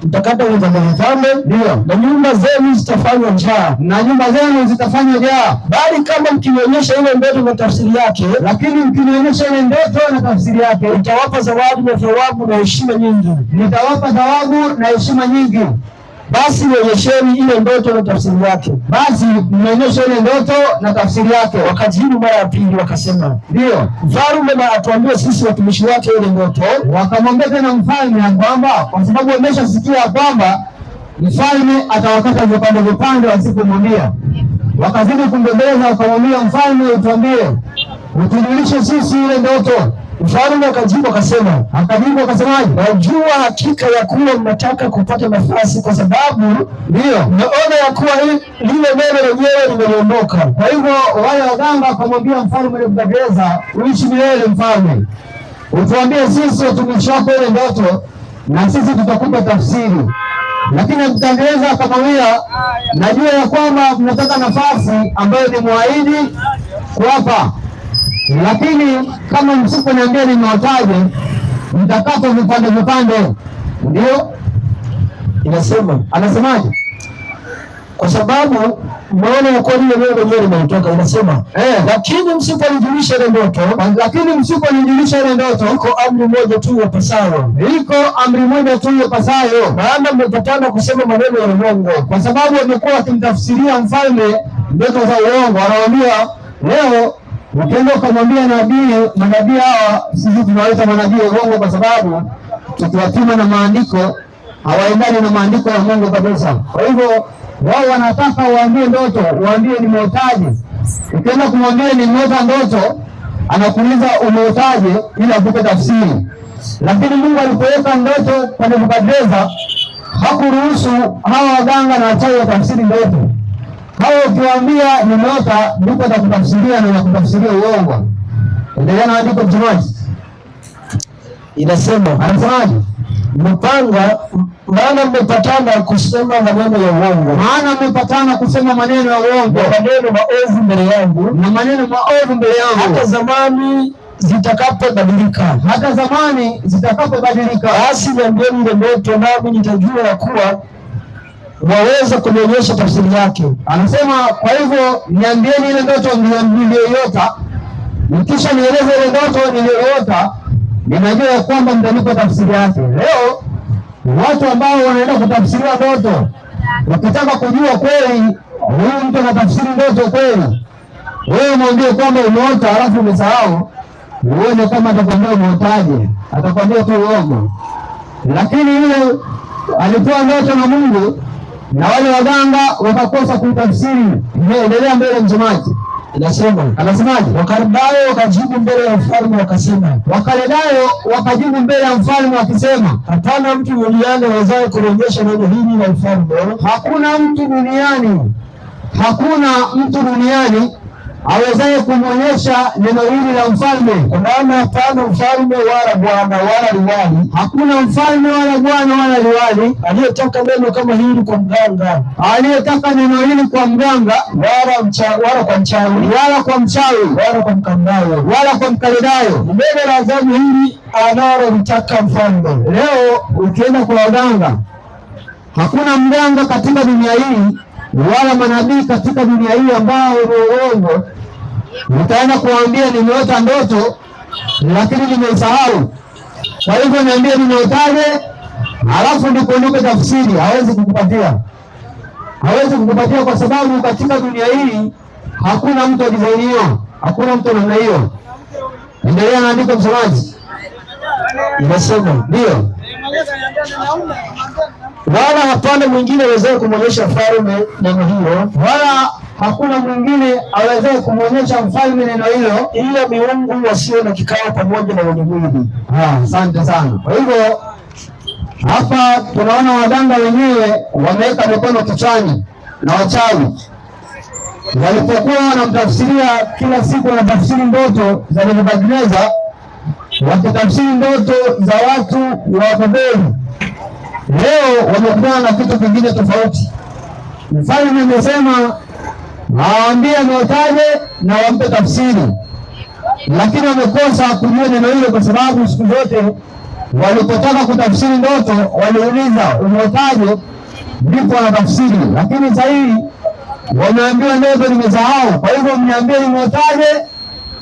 S1: Mtakata vipande vipande, ndio, na nyumba zenu zitafanywa njaa, na nyumba zenu zitafanywa njaa. Bali kama mkinionyesha ile ndoto na tafsiri yake, lakini mkinionyesha ile ndoto na tafsiri yake, nitawapa zawadi na thawabu na heshima nyingi. Nitawapa thawabu na heshima nyingi. Basi nionyesheni ile ndoto na tafsiri yake. Basi mnionyeshe ile ndoto na tafsiri yake. Wakajibu mara ya pili wakasema, ndio, mfalme na atuambie sisi watumishi wake ile ndoto. Wakamwambia tena mfalme kwamba kwa sababu wameshasikia kwamba mfalme atawakata vipande vipande wasipomwambia. Wakazidi kumbembeleza, wakamwambia mfalme, utuambie, utujulishe sisi ile ndoto. Mfalme akajibu akasemaje? Najua hakika ya kuwa mnataka kupata nafasi, kwa sababu ndio naona ya kuwa lile neno lenyewe limeondoka. Kwa hivyo wale waganga wakamwambia mfalme Nebukadneza, uishi milele mfalme, utuambie sisi watumishi wako ile ndoto na sisi tutakupa tafsiri. Lakini Nebukadneza akamwambia, najua ya kwamba mnataka nafasi ambayo ni muahidi kuwapa, lakini kama msiponiambia nimeotaje, mtakata vipande vipande. Ndio anasemaje? Kwa sababu maana ya kwa lile neno lenyewe limetoka, inasema lakini msiponijulisha ile ndoto, iko amri moja tu yapasayo, maana mmepatana kusema maneno ya uongo. Kwa sababu wamekuwa wakimtafsiria mfalme ndoto za uongo, wanawaambia leo ukienda ukamwambia manabii hawa, sisi tunawaita manabii wa uongo kwa sababu tukiwapima na maandiko hawaendani na maandiko ya Mungu kabisa. Kwa hivyo wao wanataka waambie ndoto, waambie nimeotaje. Ukienda kumwambia nimeota ndoto, anakuuliza umeotaje ili akupe tafsiri. Lakini Mungu alipoweka ndoto kwa Nebukadneza, hakuruhusu hawa waganga na wachawi watafsiri ndoto. Hao ukiwaambia nimeota, ndipo atakutafsiria na nakutafsiria uongo. Endelea na andiko msomaji. Anasemaje? Mpanga, maana mmepatana kusema maneno ya uongo. Maneno maovu mbele yangu. Hata zamani zitakapobadilika. Basi niambieni ile ndoto, nami nitajua ya kuwa waweza kunionyesha tafsiri yake. Anasema kwa hivyo niambieni ile ndoto niliyoiota, nikisha nieleze ile ndoto niliyoiota, ninajua ya kwamba mtanipa tafsiri yake. Leo watu ambao wanaenda kutafsiriwa ndoto, ukitaka kujua kweli huyu mtu anatafsiri ndoto kweli, wewe mwambie kwamba umeota alafu umesahau, uone kama atakwambia umeotaje, atakwambia tu uongo. Lakini yule alipewa ndoto na Mungu na wale waganga wakakosa kuitafsiri. Endelea mbele msomaji. Anasemaje? Wakaldayo wakajibu mbele ya mfalme wakisema, hapana mtu duniani awezaye kurejesha neno hili la mfalme. Hakuna mtu duniani awezaye kumwonyesha neno hili la mfalme, kwa maana hapana mfalme wala bwana wala liwali, hakuna mfalme wala bwana wala liwali aliyetaka neno kama hili kwa mganga, wala kwa mchawi, wala kwa mkandayo, wala kwa mkalidayo, neno la adhabu hili analolitaka mfalme. Leo ukienda kwa waganga, hakuna mganga katika dunia hii wala manabii katika dunia hii ambao ni uongo. Utaenda kuambia nimeota ndoto lakini nimesahau, kwa hivyo niambie nimeotaje, halafu ndipo nipe tafsiri. Hawezi kukupatia kwa sababu katika dunia hii hakuna mtu alizainiwa, hakuna mtu namna hiyo. Endelea na andiko msomaji. Inasema ndio, wala hapana mwingine awezaye kumwonyesha mfalme neno hilo, wala hakuna mwingine awezaye kumwonyesha mfalme neno hilo, ila miungu wasio na kikao pamoja na wenye mwili. Asante sana. Kwa hivyo hapa tunaona waganga wenyewe wameweka mikono kichwani na wachawi walipokuwa wanamtafsiria kila siku, wanatafsiri ndoto za Nebukadneza, wakitafsiri ndoto za watu wa Babeli. Leo wamekutana na kitu kingine tofauti. Mfalme amesema waambie ameotaje na wampe tafsiri, lakini wamekosa kujua neno hilo, kwa sababu siku zote walipotaka kutafsiri ndoto waliuliza umeotaje, ndipo wanatafsiri. Lakini sasa hivi wameambiwa ndoto nimesahau, kwa hivyo mniambie nimeotaje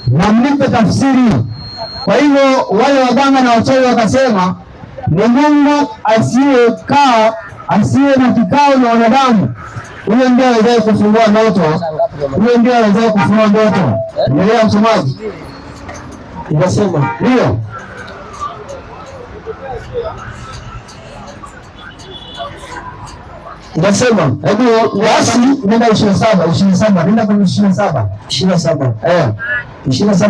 S1: na mnipe tafsiri. Kwa hivyo wale waganga na wachawi wakasema ni Mungu asiye na kikao na wanadamu, huyo ndio anaweza kufungua ndoto, huyo ndio anaweza kufungua ndoto. Endelea msomaji. Inasema ndio inasema, hebu basi nenda 27 nenda kwenye 27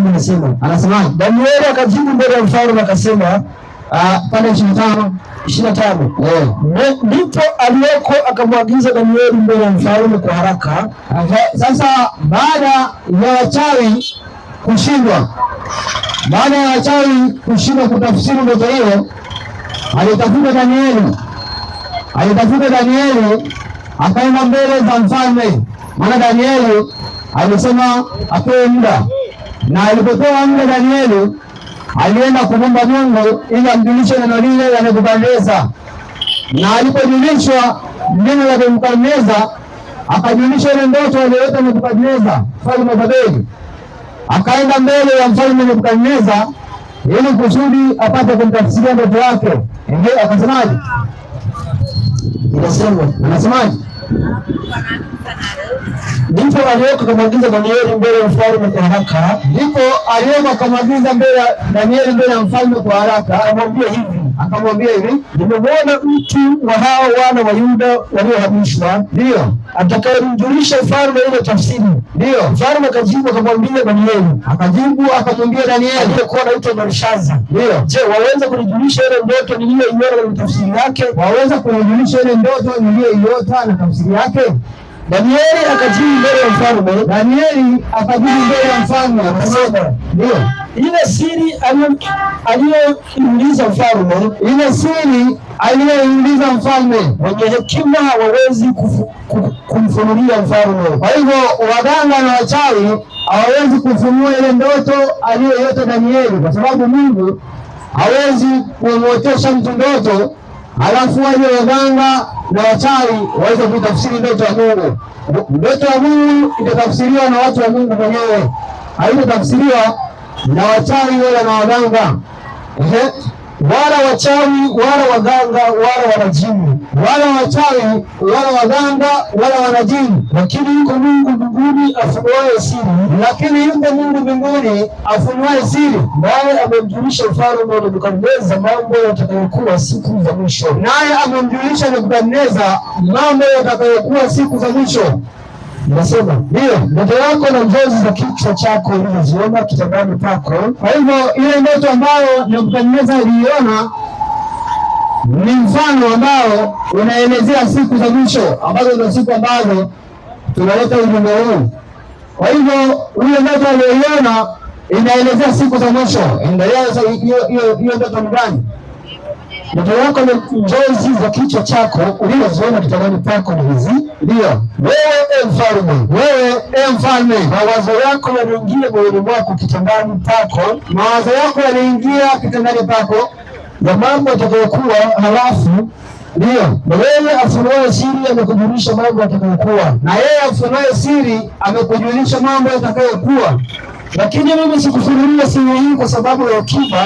S1: inasema, anasema Danieli akajibu mbele ya mfalme akasema, pale 25 ndipo aliyeko akamwagiza Danieli mbele ya mfalme kwa haraka. Sasa baada ya wachawi kushindwa kutafsiri ndoto hiyo, alitafuta Danieli akaenda mbele za mfalme, maana Danieli alisema apewe muda, na alipopewa muda Danieli alienda kumwomba Mungu ili amjulishe neno lile la Nebukadneza, na alipojulishwa neno la Nebukadneza akajulisha ile ndoto aliyoota Nebukadneza mfalme wa Babeli. Akaenda mbele ya mfalme Nebukadneza ili kusudi apate kumtafsiria ndoto yake. Akasemaje? Anasemaje? Ndipo aliyeko akamwagiza Danieli mbele ya mfalme kwa haraka. Akamwambia hivi, nimemwona mtu wa hao wana wa Yuda waliohamishwa, ndio atakayemjulisha mfalme ile tafsiri. Ndio mfalme akajibu akamwambia Danieli aliyekuwa anaitwa Belshaza, ndio, je, waweza kunijulisha ile ndoto niliyoiona na tafsiri yake? Danieli akajibu mbele ya mfalme akasema, ndio, ile siri aliyoiuliza mfalme, wenye hekima hawawezi kumfunulia mfalme. Kwa hivyo waganga na wachawi hawawezi kufunua ile ndoto aliyoiota Danieli, kwa sababu Mungu hawezi kumwotesha mtu ndoto alafu waje waganga na wachawi waweze kutafsiri ndoto ya Mungu. Ndoto ya Mungu itatafsiriwa na watu wa Mungu mwenyewe, haitatafsiriwa na wachawi wala na waganga. Wala wachawi wala waganga wala wanajimu, wala wachawi wala waganga wala wanajimu, lakini yuko Mungu mbinguni afunuaye siri, naye amemjulisha mfalme Nebukadneza mambo yatakayokuwa siku za mwisho. Nasema ndio, ndoto yako na njozi za kichwa chako ulizoziona kitandani pako. Kwa hivyo ile ndoto ambayo Nebukadneza aliiona ni mfano ambao unaelezea siku za mwisho, ambazo ndio siku ambazo tunaleta ujumbe huu. Kwa hivyo ile ndoto aliyoiona inaelezea siku za mwisho. Endelea hiyo ndoto ni gani? Ndoto yako na njozi za kichwa chako ulizoziona kitandani pako ni hizi. Ndio, wewe mfalme, mawazo yako yanaingia moyoni mwako kitandani pako, ya mambo yatakayokuwa. Halafu ndio, na yeye afunuaye siri amekujulisha mambo yatakayokuwa. Lakini mimi sikufunulia siri hii kwa sababu ya hekima,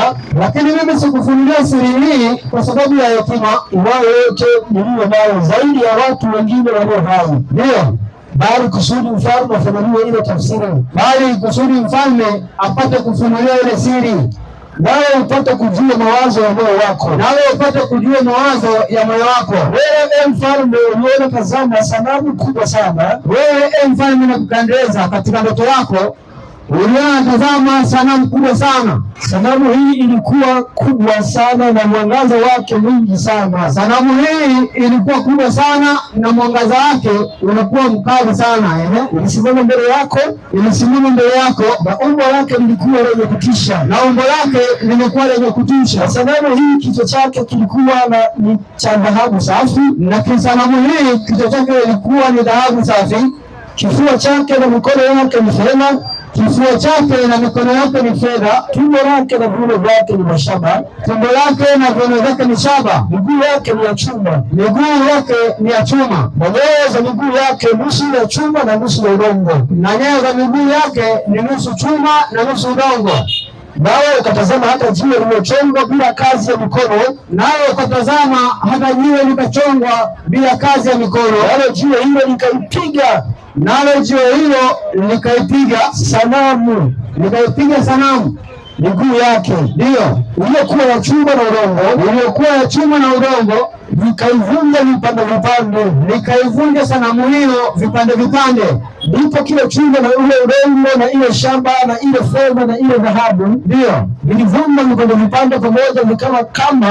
S1: iwayo yote niliyo nayo zaidi ya watu wengine walio hai. Ndio, bali kusudi mfalme afunuliwe ile tafsiri, apate kufunuliwa ile siri, nawe upate kujua mawazo ya moyo wako. Wewe mfalme uliona tazama sanamu kubwa sana. Nebukadneza, katika ndoto yako uliona tazama sanamu kubwa sana. Sanamu hii ilikuwa kubwa sana na mwangaza wake mwingi sana. Ilikuwa kubwa sana na mwangaza wake unakuwa mkali sana. Ilisimama mbele yako, na umbo lake lilikuwa lenye kutisha. Sanamu hii kichwa chake kilikuwa cha dhahabu safi, na sanamu hii kichwa chake ilikuwa ni dhahabu safi.
S2: Kifua chake na mikono yake ni fedha.
S1: Kifua chake na mikono yake ni fedha.
S2: Tumbo lake na viuno vyake ni mashaba.
S1: Tumbo lake na viuno vyake ni shaba.
S2: Miguu yake ni ya chuma.
S1: Miguu yake ni ya chuma.
S2: Na nyayo za miguu yake nusu ya chuma na nusu ya udongo.
S1: Na nyayo za miguu yake ni nusu chuma na nusu udongo.
S2: Nawe ukatazama hata jiwe lililochongwa bila kazi ya mikono.
S1: Nawe ukatazama hata jiwe likachongwa bila kazi ya mikono.
S2: Nalo jiwe hilo likaipiga.
S1: Nalo jiwe hilo likaipiga
S2: sanamu.
S1: Likaipiga sanamu
S2: miguu yake,
S1: ndio
S2: iliyokuwa ya chuma na udongo.
S1: Iliyokuwa ya chuma na udongo.
S2: Likaivunja vipande vipande.
S1: Likaivunja sanamu hiyo vipande vipande.
S2: Ndipo kile chuma na ule udongo na ile shamba na ile fedha na ile dhahabu,
S1: ndio
S2: vilivunja vipande vipande pamoja, vikawa kama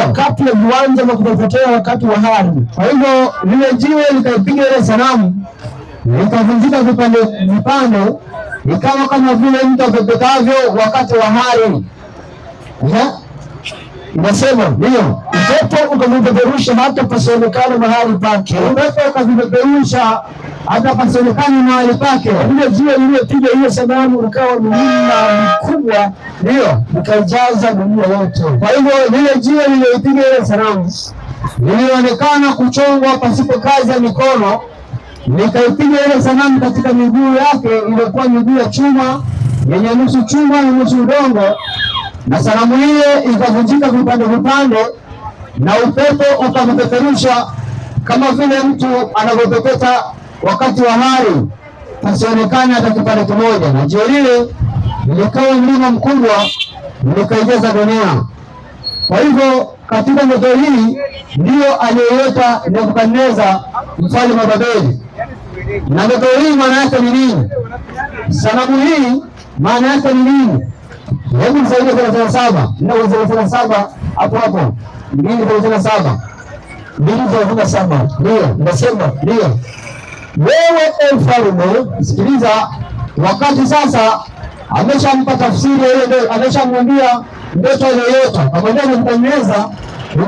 S2: wakati wa viwanja vya kuteketea wakati wa hari.
S1: Kwa hivyo lile jiwe likaipiga ile sanamu, likavunjika vipande vipande, ikawa kama vile mtu apepetavyo wakati wa hari.
S2: Inasema ndio, upepo ukavipeperusha hata pasionekana mahali pake.
S1: Upepo ukavipeperusha hata pasionekana mahali pake.
S2: Ile jiwe lililopiga hiyo sanamu likawa milima mikubwa,
S1: ndio
S2: likaijaza dunia yote.
S1: Kwa hivyo lile jiwe lililopiga ile sanamu lilionekana kuchongwa pasipo kazi ya mikono, likaipiga ile sanamu katika miguu yake, ilikuwa miguu ya chuma yenye nusu chuma na nusu udongo, na sanamu hiyo ikavunjika vipande vipande, na upepo ukavipeperusha kama vile mtu anavyopepeta wakati wa hari, pasionekana hata kipande kimoja. Na jiwe lile likawa mlima mkubwa, likaijaza dunia. Kwa hivyo katika ndoto hii ndiyo aliyoiota Nebukadneza mfalme wa Babeli. Na ndoto hii maana yake ni nini? Sanamu hii maana yake ni nini? Hebu nisaidie 37. Ndio 37 hapo hapo. 2:37.
S2: 2:37.
S1: Ndio,
S2: nasema
S1: ndio.
S2: Wewe mfalme,
S1: sikiliza, wakati sasa ameshampa tafsiri ile, ndio ameshamwambia ndoto iliyoyota. Pamoja na Nebukadneza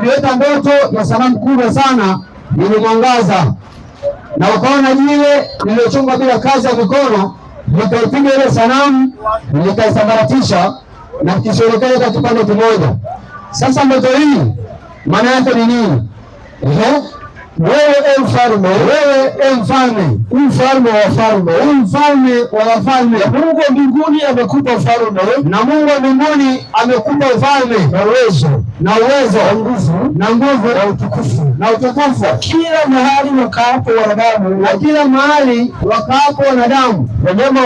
S1: uliota ndoto ya sanamu kubwa sana yenye mwangaza, na ukaona jiwe lililochongwa bila kazi ya mikono, likaipiga ile sanamu, likaisambaratisha na kisherekea kipande kimoja. Sasa ndoto hii maana yake ni nini?
S2: Wewe mfalme,
S1: wewe mfalme,
S2: mfalme wa wafalme,
S1: mfalme wa wafalme,
S2: Mungu wa mbinguni amekupa ufalme,
S1: na Mungu wa mbinguni amekupa ufalme
S2: na uwezo
S1: na
S2: nguvu
S1: na utukufu
S2: na utukufu kila mahali wakaapo wanadamu,
S1: na kila mahali wakaapo wanadamu,
S2: wanyama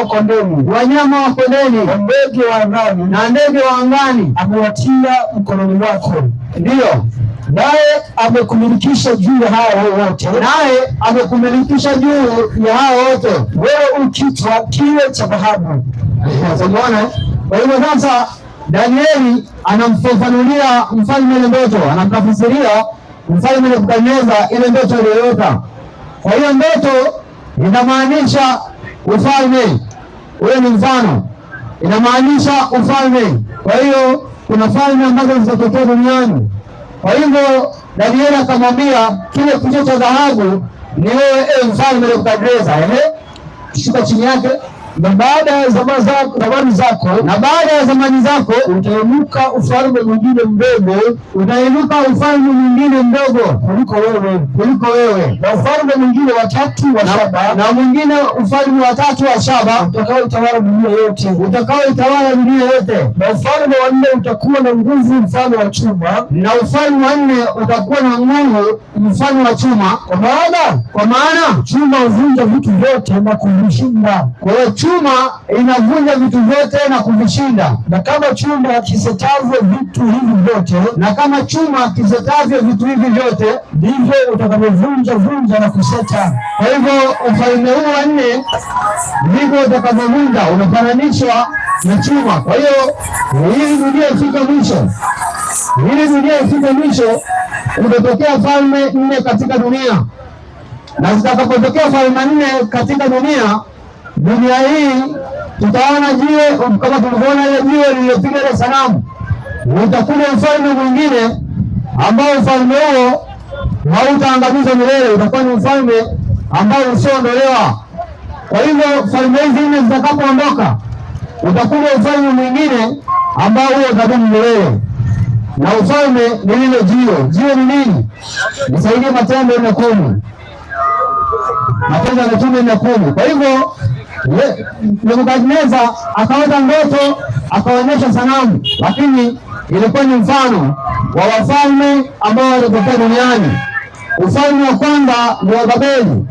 S2: wa kondeni,
S1: na
S2: ndege wa angani,
S1: na ndege wa angani
S2: amewatia mkononi mwako.
S1: Ndio,
S2: naye amekumilikisha juu ya hao wote,
S1: naye amekumilikisha juu ya hao wote.
S2: Wewe ukiitwa kiwe cha dhahabu.
S1: Unaona? Kwa hivyo sasa Danieli anamfafanulia mfalme ile ndoto, anamtafsiria mfalme Nebukadneza ile ndoto aliyoyota. Kwa hiyo ndoto inamaanisha ufalme, ule ni mfano, inamaanisha ufalme. Kwa hiyo kuna falme ambazo zitatokea duniani. Kwa hivyo Danieli akamwambia kile kichwa cha dhahabu ni wewe mfalme Nebukadneza. Shuka chini yake.
S2: Na baada ya zamani zako utainuka ufalme mwingine mdogo, kuliko wewe, na ufalme mwingine watatu wa shaba,
S1: na mwingine ufalme watatu wa shaba,
S2: utakaoitawala dunia yote,
S1: na
S2: ufalme wa nne utakuwa na nguvu mfano wa chuma,
S1: na ufalme wa nne utakuwa na nguvu mfano wa chuma.
S2: Kwa maana chuma huvunja vitu vyote na kuvishinda.
S1: Kwa hiyo chuma inavunja vitu vyote na kuvishinda.
S2: Na kama chuma kisetavyo vitu hivi vyote, ndivyo utakavyovunja na kuseta.
S1: Kwa hivyo ufalme huu wa nne ndivyo utakavyovunja, unafananishwa na chuma. Kwa hiyo ili dunia ifike mwisho, utatokea falme nne katika dunia, na zitakapotokea falme nne katika dunia hii tutaona jiwe kama tulivyoona ile jiwe lililopiga ile sanamu. Utakuja ufalme mwingine ambao ufalme huo hautaangamizwa milele, utakuwa ni ufalme ambao usiondolewa.
S2: Kwa hivyo falme hizi nne zitakapoondoka, utakuja ufalme mwingine ambao huo utadumu milele, na ufalme ni lile jiwe. Jiwe ni nini? Nisaidie, Matendo 4:10. Matendo ya Mitume 4:10. Kwa hivyo Nebukadneza akaota ndoto, akaonyesha sanamu, lakini ilikuwa ni mfano wa wafalme ambao walitokea duniani. Ufalme wa kwanza ni wa Babeli,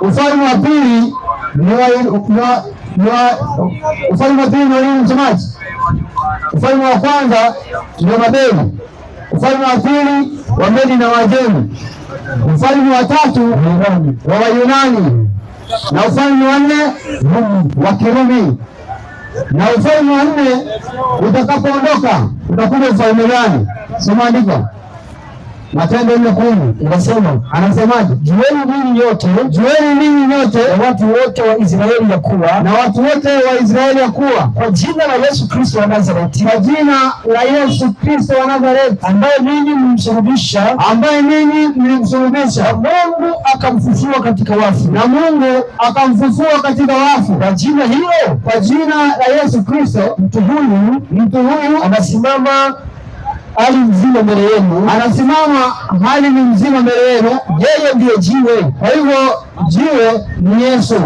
S2: ufalme wa pili ni nini msomaji? Ufalme wa kwanza ni wa Babeli, ufalme wa pili wa Medi na Wajemi, ufalme wa tatu wa Wayunani, na ufalme wa nne wa Kirumi. Na ufalme wa nne utakapoondoka utakuja ufalme gani? Soma andiko. Matendo 4:10 inasema, anasemaje? Jueni ninyi nyote na watu wote wa Israeli ya kuwa, na watu wote wa Israeli ya kuwa, kwa jina la Yesu Kristo wa Nazareti, kwa jina la Yesu Kristo wa Nazareti, ambaye ninyi mlimsulubisha, na Mungu akamfufua katika wafu, kwa jina hilo, kwa jina la Yesu Kristo, mtu huyu anasimama hali mzima mbele yenu, hali ni mzima mbele yenu. Yeye ndiye jiwe. Kwa hivyo jiwe ni Yesu.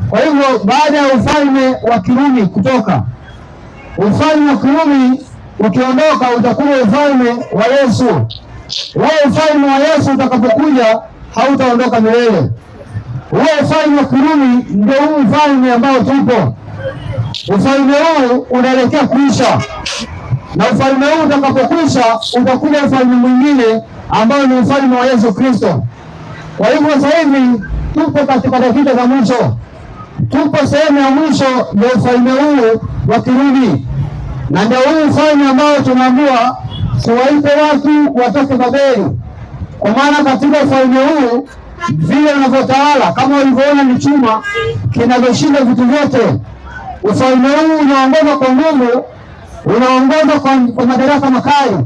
S2: Kwa hivyo baada ya ufalme wa Kirumi kutoka, ufalme wa Kirumi ukiondoka, utakuwa ufalme wa Yesu. Huo ufalme wa Yesu utakapokuja hautaondoka milele. Huo ufalme wa Kirumi ndio huu ufalme ambao tupo. Ufalme huu unaelekea kuisha, na ufalme huu utakapokwisha utakuja ufalme mwingine ambao ni ufalme wa Yesu Kristo. Kwa hivyo sasa hivi tupo katika dakika za mwisho, tupo sehemu ya mwisho ya ufalme huu wa Kirumi, na ndio huu ufalme ambao tunaambiwa tuwaite watu watoke Babeli, kwa maana katika ufalme huu vile unavyotawala, kama ulivyoona ni chuma kinavyoshinda vitu vyote. Ufalme huu unaongoza kwa nguvu, unaongoza kwa madaraka makali.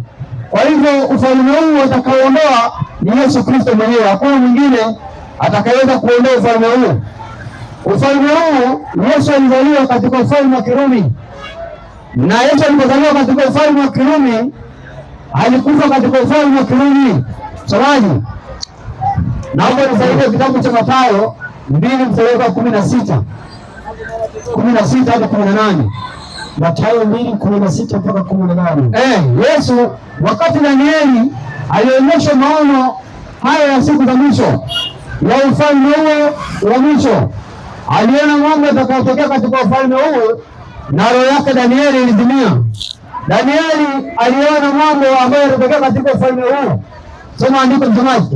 S2: Kwa hivyo ufalme huu atakaoondoa ni Yesu Kristo mwenyewe. Hakuna mwingine atakayeweza kuondoa ufalme huu. Ufalme huu, Yesu alizaliwa katika ufalme wa Kirumi, na Yesu alipozaliwa katika ufalme wa Kirumi alikufa katika ufalme wa Kirumi. Somaji, naomba nisaidie kitabu cha Mathayo 2:16 hadi 18. Mathayo 2:16 mpaka 18. Yesu wakati Danieli alionyesha maono haya ya siku za mwisho ya ufalme huo wa mwisho, aliona mambo yatakayotokea katika ufalme huo, na roho yake Danieli ilizimia. Danieli aliona mambo ambayo yatatokea katika ufalme huo. Soma andiko msomaji.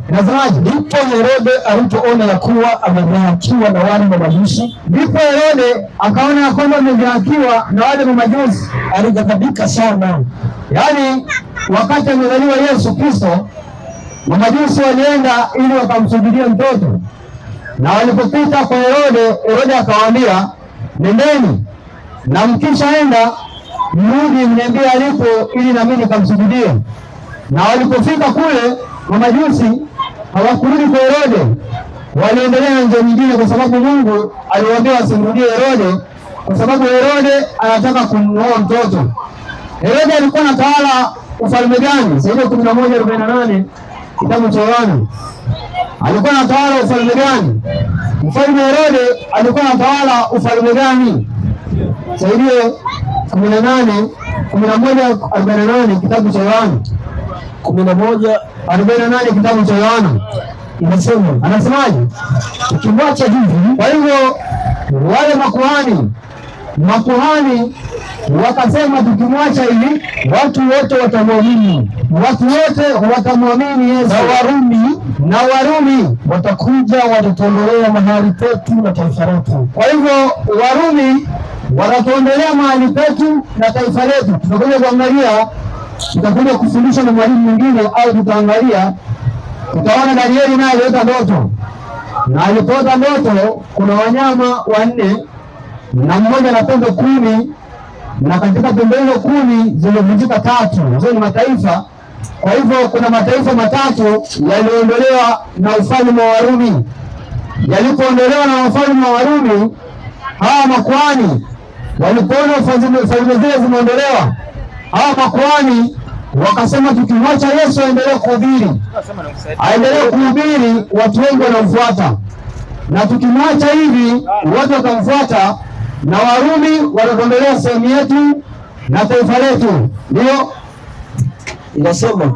S2: Inasemaje? Ndipo Herode alipoona ya kuwa amedhihakiwa na wale mamajusi, ndipo Herode akaona ya kwamba amedhihakiwa na wale mamajusi, alighadhibika sana. Yaani wakati amezaliwa Yesu Kristo, mamajusi walienda ili wakamsujudia mtoto, na walipopita kwa Herode, Herode akawaambia, nendeni na mkishaenda mrudi mniambie alipo ili na mimi nikamsujudie. Na walipofika kule, mamajusi hawakurudi kwa Herode, waliendelea na njia nyingine, kwa sababu Mungu aliwaambia wasimrudie Herode, kwa sababu Herode anataka kumuoa mtoto. Herode alikuwa anatawala ufalme gani? Sura 11:48 kitabu cha Yohana. Alikuwa anatawala ufalme gani? Mfalme Herode alikuwa anatawala ufalme gani? Sura 11:48 kitabu cha Yohana. 11:48 kitabu cha Yohana inasema, anasemaje? Ukimwacha hivi. Kwa hivyo wale makuhani wakasema, tukimwacha hivi watu wote watamwamini, Yesu. Na Warumi watakuja, watatuondolea mahali petu na taifa letu. Kwa hivyo Warumi watatuondolea mahali petu na taifa letu. Tutakuja kuangalia, tutakuja kufundisha na mwalimu mwingine, au tutaangalia, tutaona Danieli naye aliota ndoto, na alipoota ndoto kuna wanyama 4 na mmoja na pembe 10, na katika pembe hizo 10 zilivunjika 3. Hizo ni mataifa. Kwa hivyo kuna mataifa 3 yaliondolewa na ufalme wa Warumi. yalipoondolewa na wafalme wa Warumi, hawa makuhani walipoona falme zile zimeondolewa, hawa makuhani wakasema tukimwacha Yesu aendelee kuhubiri, watu wengi wanamfuata, na tukimwacha hivi watu watamfuata, na Warumi watatuondolea sehemu yetu na taifa letu. Ndio inasema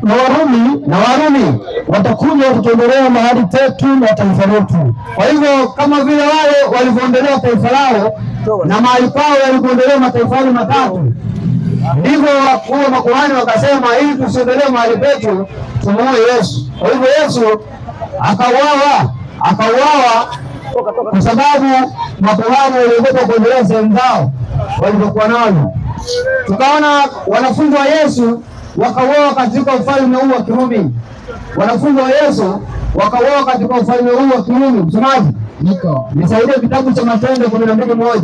S2: na Warumi watakuja kutuondolea mahali petu na taifa letu. Kwa hivyo kama vile wale walivyoondolewa taifa lao na mahali pao walivyoondolewa mataifa yale matatu, ndivyo wakuu makuhani wakasema ili tusiondolewe mahali petu tumuue Yesu. Kwa hivyo Yesu akauawa kwa sababu makuhani waliogopa kuondolewa sehemu zao walivyokuwa nazo. Tukaona wanafunzi wa Yesu wakauawa katika ufalme huu wa Kirumi. Wanafunzi wa Yesu wakauawa katika ufalme huu wa Kirumi. Msomaji, nisaidie kitabu cha Matendo 12:1.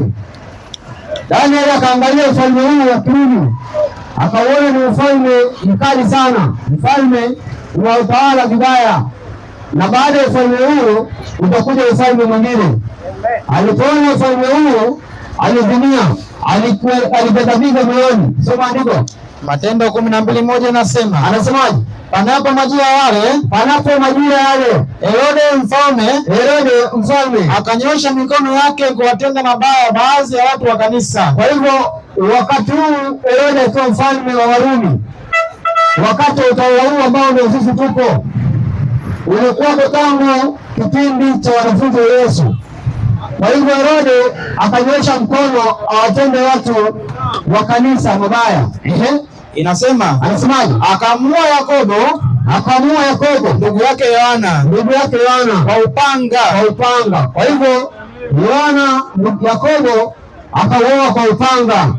S2: Danieli akaangalia ufalme huu wa Kirumi, akauona ni ufalme mkali sana, ufalme unaotawala vibaya, na baada ya ufalme huo utakuja ufalme mwingine. Alipoona ufalme huo alizimia, alighadhabika moyoni. Soma andiko. Matendo 12:1 nasema, anasemaje? Panapo majira yale Herode mfalme akanyosha mikono yake kuwatenda mabaya baadhi ya watu wa kanisa. Kwa hivyo wakati huu Herode akiwa mfalme wa Warumi, wakati wa utawala huu ambao ndio sisi tupo, ulikuwa tangu kipindi cha wanafunzi wa Yesu. Kwa hivyo Herode akanyosha mkono awatende watu wa kanisa mabaya. Anasemaje? Akaamua Yakobo ndugu yake Yohana kwa upanga. Kwa hivyo Yakobo akauawa kwa upanga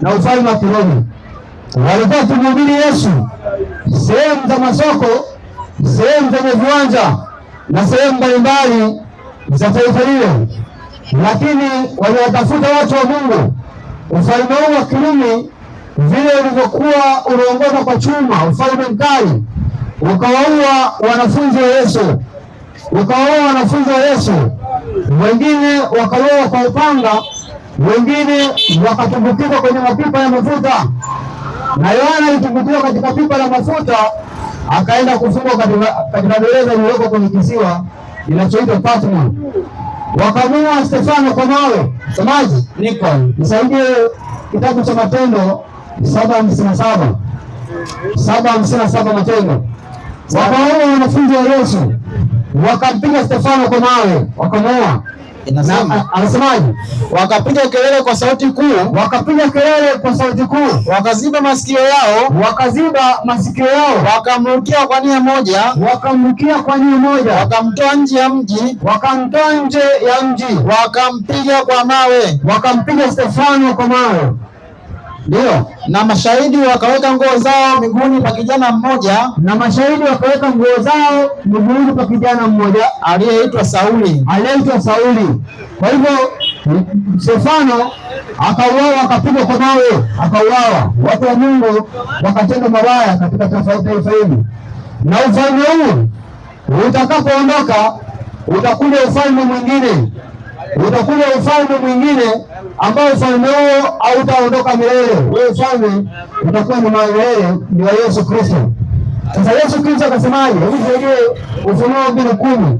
S2: na ufalme wa Kirumi. Walikuwa kumhubiri Yesu sehemu za masoko, sehemu zenye viwanja na sehemu mbalimbali za taifa hilo, lakini waliwatafuta watu wa Mungu. Ufalme huu wa Kirumi vile ulivyokuwa unaongoza kwa chuma, ufalme mkali, ukawaua wanafunzi wa Yesu, wengine wakauawa kwa upanga, wengine wakatumbukizwa kwenye mapipa ya mafuta, na Yohana alitumbukizwa katika pipa la mafuta akaenda kufungwa katika gereza lililoko kwenye kisiwa inachoitwa Patmo. Wakamuua Stefano kwa mawe. Msomaji, nisaidie kitabu cha Matendo 7:57 Matendo. Wakaua wanafunzi wa Yesu, wakampiga Stefano kwa mawe, wakamuua. Anasemaje? Wakapiga kelele kwa sauti kuu, wakaziba masikio yao, wakamrukia kwa nia moja, wakamtoa nje ya mji, wakampiga kwa mawe, wakampiga Stefano kwa mawe. Ndio, na mashahidi wakaweka nguo zao miguuni pa kijana mmoja aliyeitwa Sauli. Kwa hivyo Stefano akauawa, akapigwa kwa mawe, akauawa. Watu wa Mungu wakatenda mabaya katika taifa hili, na ufalme huu utakapoondoka utakuja ufalme mwingine, ambao ufalme huo hautaondoka milele. Huo ufalme utakuwa ni milele, ni wa Yesu Kristo. Sasa Yesu Kristo akasemaje? Hebu tuangalie Ufunuo 2:10.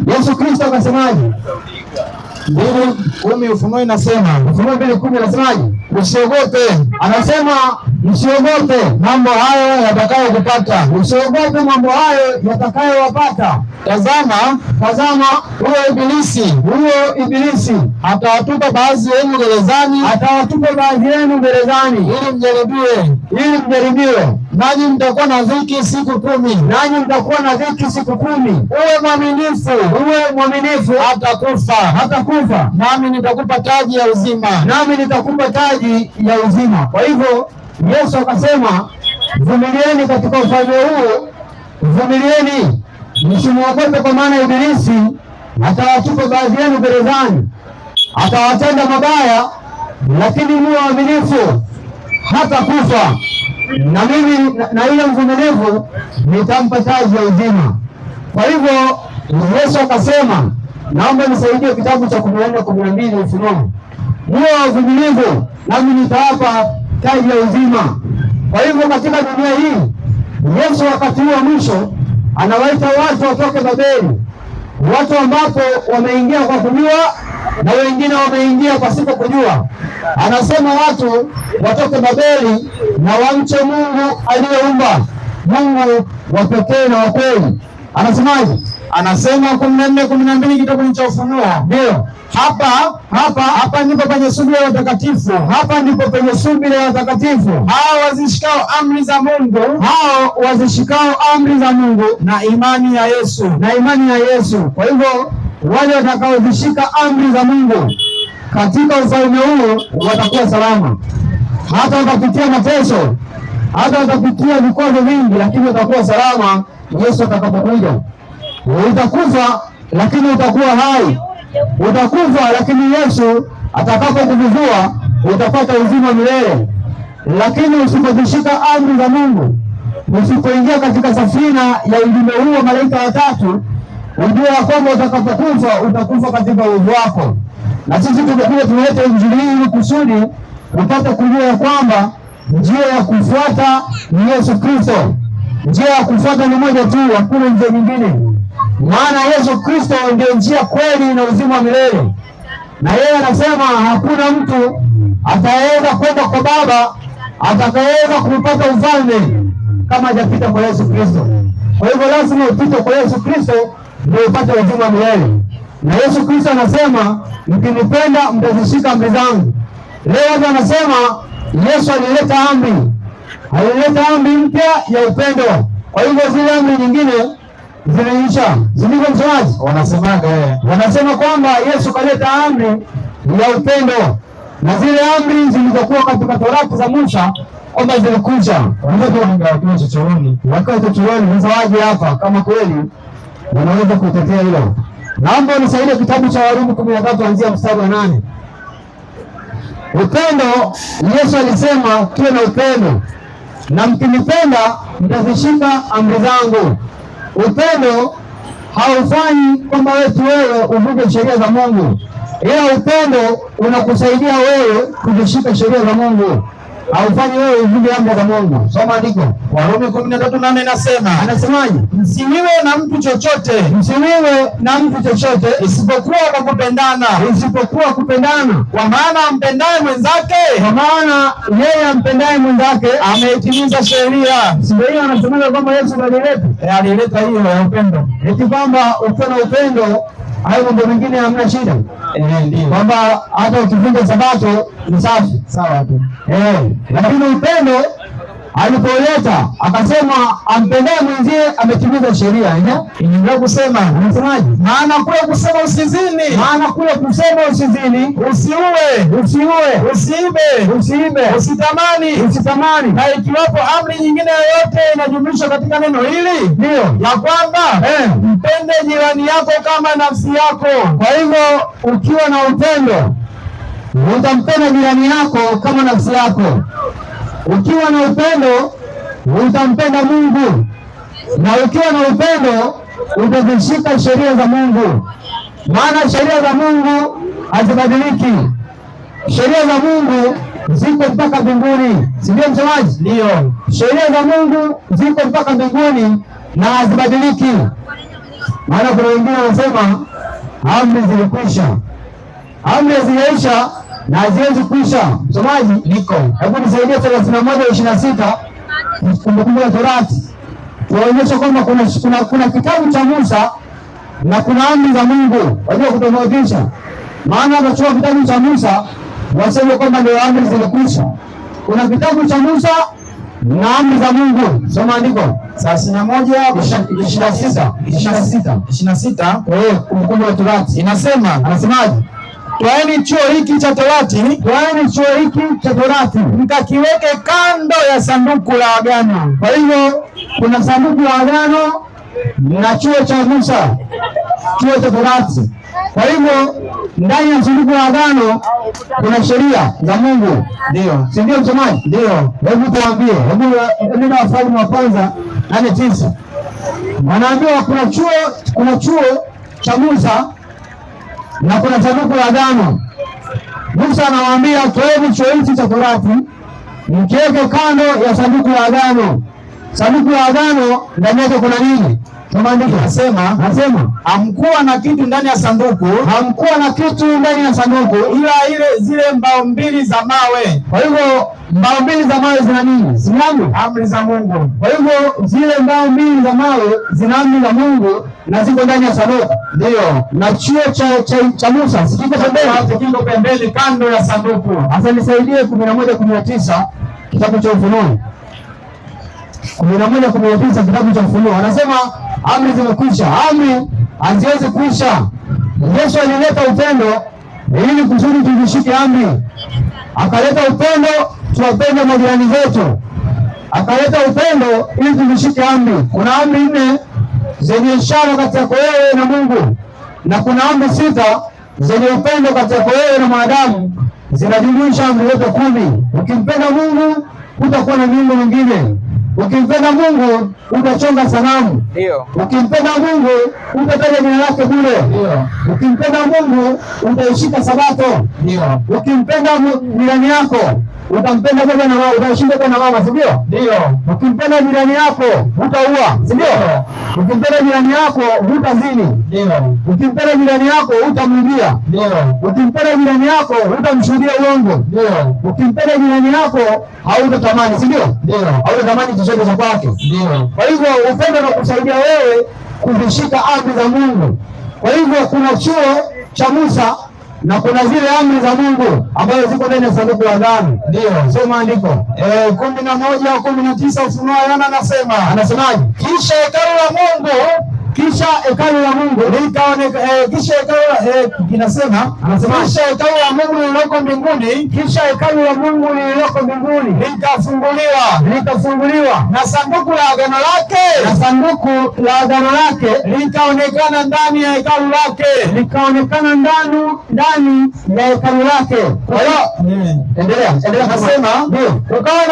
S2: Yesu Kristo akasemaje? 2:10 Ufunuo inasema, Ufunuo 2:10 inasemaje? Usiogope. Anasema msiogope mambo hayo yatakayokupata. Usiogope mambo hayo yatakayowapata. Tazama huyo ibilisi atawatupa baadhi yenu gerezani, ili mjaribiwe, nanyi mtakuwa na dhiki siku 10. Uwe mwaminifu hata kufa, nami nitakupa taji ya uzima. Kwa hivyo Yesu akasema, vumilieni katika ufalme huu, msimwogope, kwa maana ibilisi atawatupa baadhi yenu gerezani, atawatenda mabaya, lakini muwe waaminifu hata kufa. na mimi na yule mvumilivu nitampa taji ya uzima. Kwa hivyo Yesu akasema, naomba nisaidie kitabu cha 14:12 Ufunuo, muwe wavumilivu nami nitawapa taji ya uzima. Kwa hivyo katika dunia hii Yesu wakati wa mwisho anawaita watu watoke Babeli, watu ambapo wameingia kwa kujua na wengine wameingia pasipo kujua. Anasema watu watoke Babeli na wamche Mungu aliyeumba, Mungu wa pekee na wa kweli. Anasemaje? Anasema 14:12 kitabu cha Ufunuo. Ndio. Hapa ndipo penye subira ya watakatifu. Hapa ndipo penye subira ya watakatifu. Hao wazishikao amri za Mungu. Hao wazishikao amri za Mungu na imani ya Yesu. Na imani ya Yesu. Kwa hivyo wale watakaozishika amri za Mungu katika ufalme huu watakuwa salama. Hata watapitia mateso, hata watapitia vikwazo vingi, lakini watakuwa salama Yesu atakapokuja. Utakufa lakini utakuwa hai. Utakufa lakini Yesu atakapokuvuvua utapata uzima milele. Lakini usipozishika amri za Mungu, usipoingia katika safina ya ujumbe huu wa malaika watatu, ujue ya kwamba utakapokufa utakufa katika uovu wako. Na sisi tumekuja tulete injili hii kusudi upate kujua ya kwamba njia ya kufuata ni Yesu Kristo. Njia ya kufuata ni moja tu, hakuna njia nyingine. Maana Yesu Kristo ndio njia, kweli na uzima wa milele. Na yeye anasema hakuna mtu ataweza kwenda kwa Baba atakayeweza kupata ufalme kama hajapita kwa Yesu Kristo. Kwa hivyo lazima upite kwa Yesu Kristo ndio upate uzima wa milele. Na Yesu Kristo anasema mkinipenda mtazishika amri zangu. Leo watu anasema Yesu alileta amri mpya ya upendo. Kwa hivyo zile amri nyingine zinaisha. Zilivyo msomaji? Wanasema kwamba Yesu kaleta amri ya upendo. Na zile amri zilizokuwa katika Torati za Musa kwamba zilikwisha. Wakiwa chochoroni waje hapa kama kweli wanaweza kutetea hilo. Naomba unisaidie kitabu cha Warumi 13 kuanzia mstari wa 8. Upendo, Yesu alisema tuwe na upendo. Na mkinipenda mtazishika amri zangu. Upendo haufanyi kwamba wewe uvunje sheria za Mungu, ila upendo unakusaidia wewe kuzishika sheria za Mungu. Haufanyi wewe uvunje amri za Mungu. Soma andiko. Warumi 13:8 inasema. Anasemaje? Msiwiwe na mtu chochote isipokuwa kupendana. Kwa maana ampendaye mwenzake ameitimiza sheria. Sio hiyo anasema kwamba Yesu alileta hiyo ya upendo. Eti kwamba ukiwa na upendo hayo mambo mengine hamna shida. Ndio. Kwamba hata ukivunja sabato ni safi. Sawa tu. Lakini upendo alipoleta akasema ampendaye mwenzie ametimiza sheria. Ndio kusema, anasemaje? Maana kule kusema usizini, usiibe, usitamani. Na ikiwapo amri nyingine yoyote inajumlishwa katika neno hili, ndio ya kwamba mpende jirani yako kama nafsi yako. Kwa hivyo ukiwa na upendo utampenda jirani yako kama nafsi yako. Ukiwa na upendo utampenda Mungu, na ukiwa na upendo utazishika sheria za Mungu. Maana sheria za Mungu hazibadiliki. Sheria za Mungu ziko mpaka mbinguni. Si ndio msomaji? Ndio. Sheria za Mungu ziko mpaka mbinguni na hazibadiliki. Maana kuna wengine wanasema amri zilikwisha. Amri zimeisha na haziwezi kuisha. Msomaji? Niko. Hebu nisaidie 31:26 Kumbukumbu la Torati. Tuonyeshe kwamba kuna kitabu cha Musa na kuna amri za Mungu. Wajua kutofautisha. Maana wanachukua kitabu cha Musa waseme kwamba ndio amri zilikwisha. Kuna kitabu cha Musa na amri za Mungu. Soma andiko. 31:26. Kumbukumbu la Torati. Anasemaje? Twaeni chuo hiki cha Torati mkakiweke kando ya sanduku la agano. Kwa hivyo kuna sanduku la agano na chuo cha Musa, chuo cha Torati. Kwa hivyo ndani ya sanduku la agano kuna sheria za Mungu. Ndio. Si ndio msomaji? Ndio. Hebu tuambie, hebu nenda Wafalme wa kwanza 8:9. Wanaambiwa kuna chuo cha Musa na kuna sanduku la agano. Musa anawaambia toeni chuo hichi cha Torati mkiweke kando ya sanduku la agano. Sanduku la agano ndani yake kuna nini? Maandiko nasema hamkuwa na kitu ndani ya sanduku, ila zile mbao mbili za mawe. Kwa hivyo mbao mbili za mawe zina nini? Zina amri za Mungu. Kwa hivyo zile mbao mbili za mawe zina amri za Mungu na ziko ndani ya sanduku. Ndio. Na chuo cha Musa sikiko pembeni kando ya sanduku. Sasa nisaidie 11:19 kitabu cha Ufunuo. 11:19 kitabu cha Ufunuo. Anasema amri zimekwisha. Amri haziwezi kuisha. Yesu alileta upendo ili kusudi tuzishike amri. Akaleta upendo tuwapende majirani zetu. Akaleta upendo ili tuzishike amri. Kuna amri 4 zenye ishara kati yako wewe na Mungu, na kuna amri 6 zenye upendo kati yako wewe na wanadamu, zinajumuisha amri zote 10. Ukimpenda Mungu hutakuwa na miungu mingine. Ukimpenda Mungu utachonga sanamu. Ndio. Ukimpenda Mungu utataja jina lake bure. Ndio. Ukimpenda Mungu utaishika Sabato. Ndio. Ukimpenda jirani yako utampenda baba na mama, utashinda kwa mama, si ndio? Ndio. Ukimpenda jirani yako hutaua, si ndio? Ukimpenda jirani yako hutazini. Ndio. Ukimpenda jirani yako hutamwibia. Ndio. Ukimpenda jirani yako hutamshuhudia uongo. Ndio. Ukimpenda jirani yako hautatamani, si ndio? Ndio. Hautatamani chochote cha kwake. Ndio. Kwa hivyo upendo unakusaidia wewe kuzishika amri za Mungu. Kwa hivyo kuna chuo cha Musa na kuna zile amri za Mungu ambazo ziko ndani ya sanduku la agano. Ndio. Soma andiko. 11:19 Ufunuo Yohana anasemaje? Kisha hekalu la Mungu kisha hekalu la Mungu likaonekana. Kisha hekalu la Mungu lililoko mbinguni likafunguliwa na sanduku la agano lake likaonekana ndani ya hekalu lake. Kwa hiyo endelea kusema, kukawa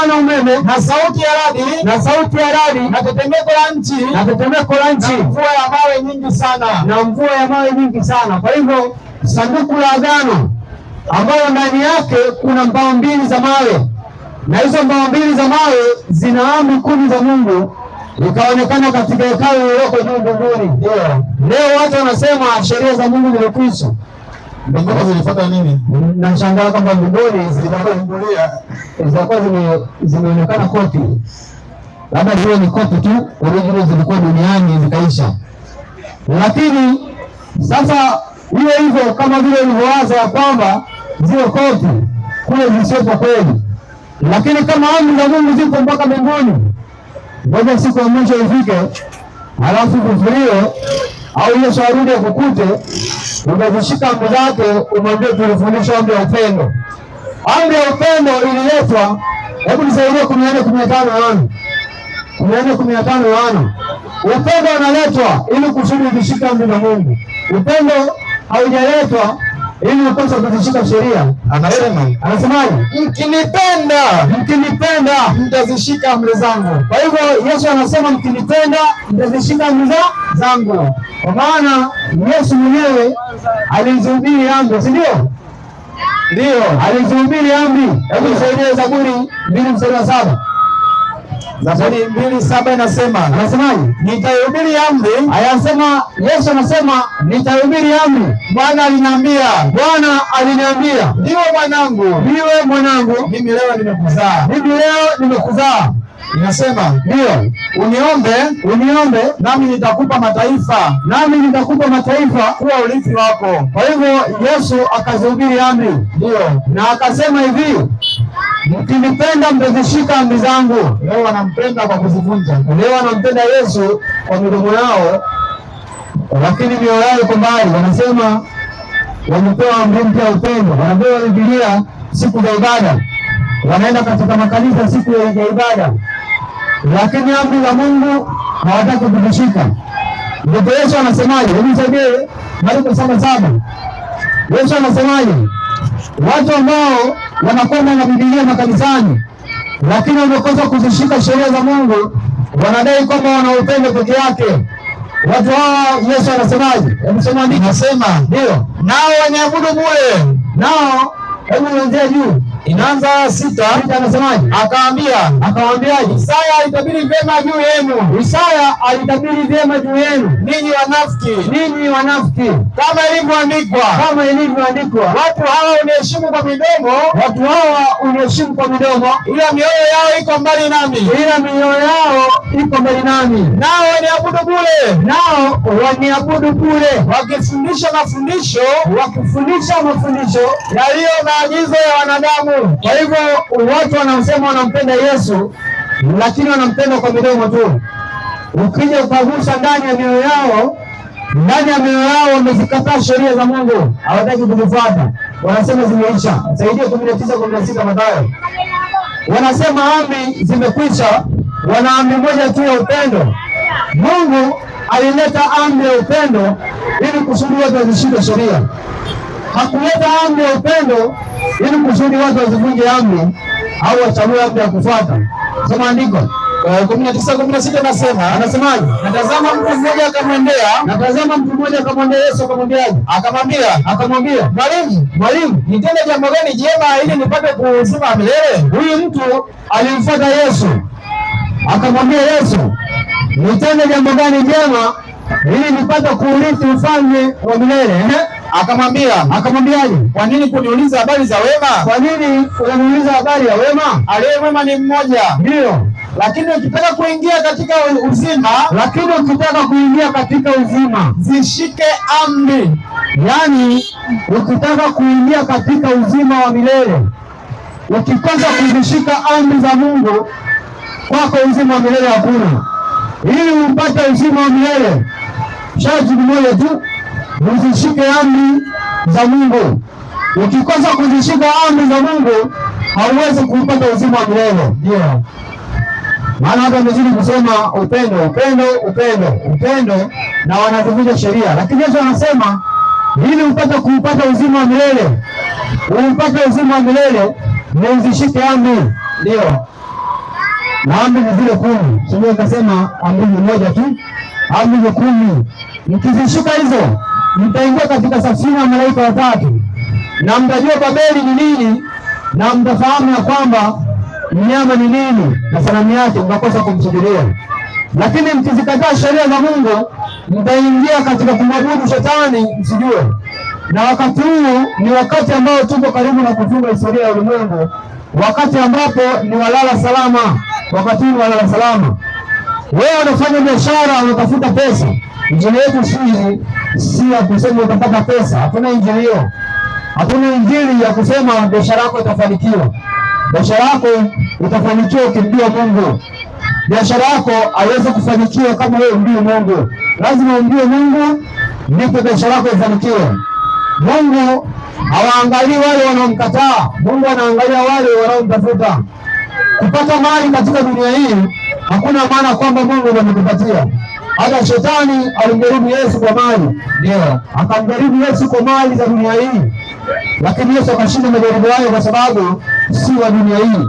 S2: na umeme na sauti ya radi na tetemeko la nchi na mvua ya mawe nyingi sana. Kwa hivyo sanduku la agano ambayo ndani yake kuna mbao mbili za mawe, na hizo mbao mbili za mawe zina amri 10 za Mungu, ikaonekana katika hekalu lililoko juu mbinguni. Leo watu wanasema sheria za Mungu zimekwisha. Mbinguni zilifuata nini? Nashangaa kwamba mbinguni zilikuwa zimeonekana kopi. Labda hiyo ni kopi tu, original zilikuwa duniani zikaisha. Lakini sasa hivyo kama vile ulivyowaza ya kwamba zile kopi kule zisiwepo kweli, lakini kama amri za Mungu zipo mpaka mbinguni, ngoja siku ya mwisho ifike, halafu kufuliwe au Yesu arudi akukute, utazishika amri zake, umwambie tulifundishwa amri ya upendo. Amri ya upendo ililetwa, hebu nisaidie 14:15 Yohana. Upendo unaletwa ili kusudi uzishike amri za Mungu. Upendo haujaletwa ili ukose kuzishika sheria. Anasemaje? Mkinipenda mtazishika amri zangu. Kwa hivyo Yesu anasema mkinipenda mtazishika amri zangu, kwa maana Yesu mwenyewe alizihubiri amri, si ndio? Ndio, alizihubiri amri. Hebu nisaidie Zaburi 2:7. Zaburi 2:7 anasemaje? Nitaihubiri amri. Yesu anasema nitaihubiri amri. Bwana aliniambia, ndiwe mwanangu, mimi leo nimekuzaa. Inasema ndio, uniombe nami nitakupa mataifa kuwa urithi wako. Kwa hivyo Yesu akazihubiri amri, ndio, na akasema hivi, mkinipenda mtazishika amri zangu. Leo wanampenda kwa kuzivunja. Leo wanampenda Yesu kwa midomo yao, lakini mioyo yao iko mbali. Wanasema wamepewa amri mpya ya upendo, wanapewa Biblia siku za ibada, wanaenda katika makanisa siku ya ibada, lakini amri za Mungu hawataki kuzishika. Ndipo Yesu anasemaje? Hebu nisaidie Marko 7:7. Yesu anasemaje? Watu ambao wanakwenda na Biblia makanisani lakini wamekosa kuzishika sheria za Mungu, wanadai kwamba wana upendo peke yake. Watu hao Yesu anasemaje? Hebu soma andiko. Nasema ndio, nao wanaabudu bure. Nao hebu nianzie juu. Inaanza 6. Anasemaje? Akawaambiaje? Isaya alitabiri vyema juu yenu. Isaya alitabiri vyema juu yenu. Ninyi wanafiki. Kama ilivyoandikwa. Watu hawa uniheshimu kwa midomo. Ila mioyo yao iko mbali nami. Nao waniabudu bure. Wakifundisha mafundisho yaliyo maagizo ya wanadamu. Kwa hivyo watu wanaosema wanampenda Yesu lakini wanampenda kwa midomo tu. Ukija ukagusa ndani ya mioyo yao wamezikataa sheria za Mungu, hawataki kuzifuata. Wanasema zimeisha. Saidia 19:16 Mathayo. Wanasema amri zimekwisha, wana amri moja tu ya upendo. Mungu alileta amri ya upendo ili kusudi watu wazishike sheria. Hakuleta amri ya upendo ili kusudi watu wazivunje amri au wachague amri ya kufuata. Soma andiko. 19:16 anasemaje? Natazama mtu mmoja akamwendea Yesu akamwambiaje? Akamwambia, Mwalimu, nitende jambo gani jema ili nipate kuuzima milele? Huyu mtu alimfuata Yesu. Akamwambia Yesu, nitende jambo gani jema ili nipate kuurithi ufalme wa milele? Akamwambiaje? Kwa nini kuniuliza habari za wema? Kwa nini unaniuliza habari ya wema? Aliye mwema ni mmoja. Ndio. Lakini ukitaka kuingia katika uzima, zishike amri. Yaani ukitaka kuingia katika uzima wa milele, ukikosa kuzishika amri za Mungu, kwako uzima wa milele hakuna. Ili upate uzima wa milele, sharti ni moja tu, uzishike amri za Mungu. Ukikosa kuzishika amri za Mungu, hauwezi kupata uzima wa milele. Ndio maana hapa wamezidi kusema upendo na wanazivunja sheria. Lakini Yesu anasema ili upate kupata uzima wa milele, ni uzishike amri. Ndio. Na amri ni zile 10. Sio nikasema amri ni moja tu. Amri ni 10. Mkizishika hizo, mtaingia katika safina ya malaika watatu. Na mtajua Babeli ni nini, na mtafahamu ya kwamba mnyama ni nini na sanamu yake, mtakosa kumsujudia. Lakini mkizikataa sheria za Mungu, mtaingia katika kumwabudu shetani msijue. Na wakati huu ni wakati ambao tuko karibu na kufunga historia ya ulimwengu, wakati ambapo ni walala salama. Wakati huu walala salama. Wewe unafanya biashara, unatafuta pesa. Injili yetu si ya kusema utapata pesa. Hatuna injili hiyo. Hatuna injili ya kusema biashara yako itafanikiwa. Biashara yako itafanikiwa ukimjua Mungu. Biashara yako haiwezi kufanikiwa kama wewe umjui Mungu. Lazima umjue Mungu ndipo biashara yako ifanikiwe. Mungu hawaangalii wale wanaomkataa. Mungu anaangalia wale wanaomtafuta. Kupata mali katika dunia hii hakuna maana kwamba Mungu amekupatia. Hata shetani alimjaribu Yesu kwa mali. Ndio. Akamjaribu Yesu kwa mali za dunia hii. Lakini Yesu akashinda majaribu hayo kwa sababu si wa dunia hii.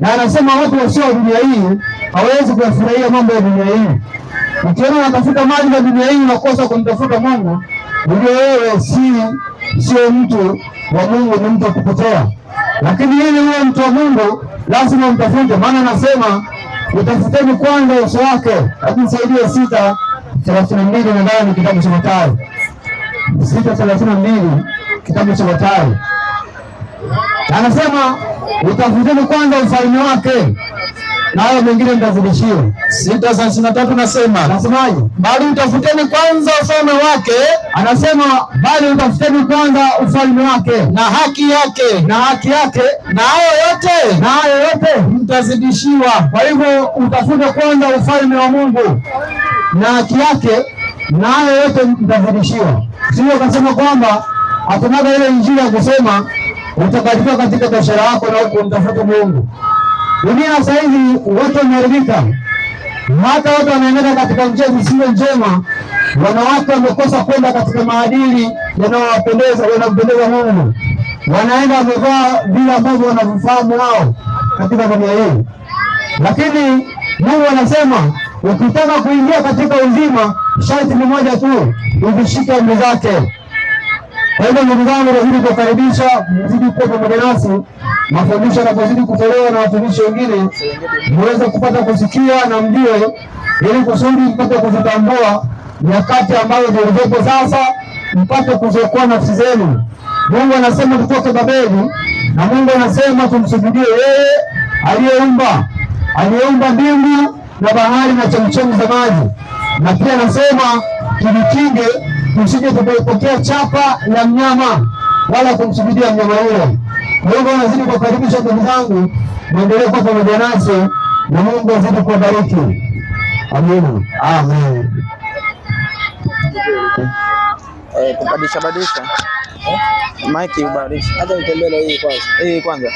S2: Na anasema watu wasio wa dunia hii hawezi kufurahia mambo ya dunia hii. Ukiona unatafuta mali za dunia hii unakosa kumtafuta Mungu, ndio wewe sio mtu wa Mungu, ni mtu kupotea. Lakini ili uwe mtu wa Mungu lazima umtafute. Maana anasema utafuteni kwanza uso wake. Hebu nisaidie 6:32 ndani kitabu cha Mathayo. 6:32 kitabu cha Mathayo. Anasema utafuteni kwanza ufalme wake, na hayo mengine mtazidishiwa. 6:33 nasemaje? Bali utafuteni kwanza ufalme wake. Anasema bali utafuteni kwanza ufalme wake na haki yake, na hayo yote mtazidishiwa. Kwa hivyo utafute kwanza ufalme wa Mungu na haki yake, na hayo yote mtazidishiwa. Sio kasema kwamba hatunaga ile injili ya kusema utabarikiwa katika biashara yako na huko mtafuta Mungu. Dunia sasa hivi watu wameharibika. Hata watu wanaenda katika njia zisizo njema Wanawake wamekosa kwenda katika maadili yanayompendeza Mungu, wanaenda wamevaa vile ambavyo wanavifahamu wao katika dunia hii. Lakini Mungu anasema ukitaka kuingia katika uzima, sharti ni moja tu, uzishike amri zake. Kwa hivyo ndugu zangu, nazidi kukaribisha mzidi kuwa pamoja nasi, mafundisho yanapozidi kutolewa na watumishi wengine, muweze kupata kusikia na mjue, ili kusudi mpate kuzitambua nyakati ambazo zilizopo sasa, mpate kuziokoa nafsi zenu. Mungu anasema tutoke Babeli, na Mungu anasema tumsujudie yeye aliyeumba mbingu na bahari na chemchemi za maji, na pia anasema tujikinge tusije tukapokea chapa ya mnyama wala kumsujudia mnyama yule. Kwa hivyo nazidi kukaribisha ndugu zangu, muendelee kuwa pamoja nasi na Mungu azidi kuwabariki. Amina. Amen.
S3: Kubadilisha maiki ubadilisha. Hata utembele hii kwanza.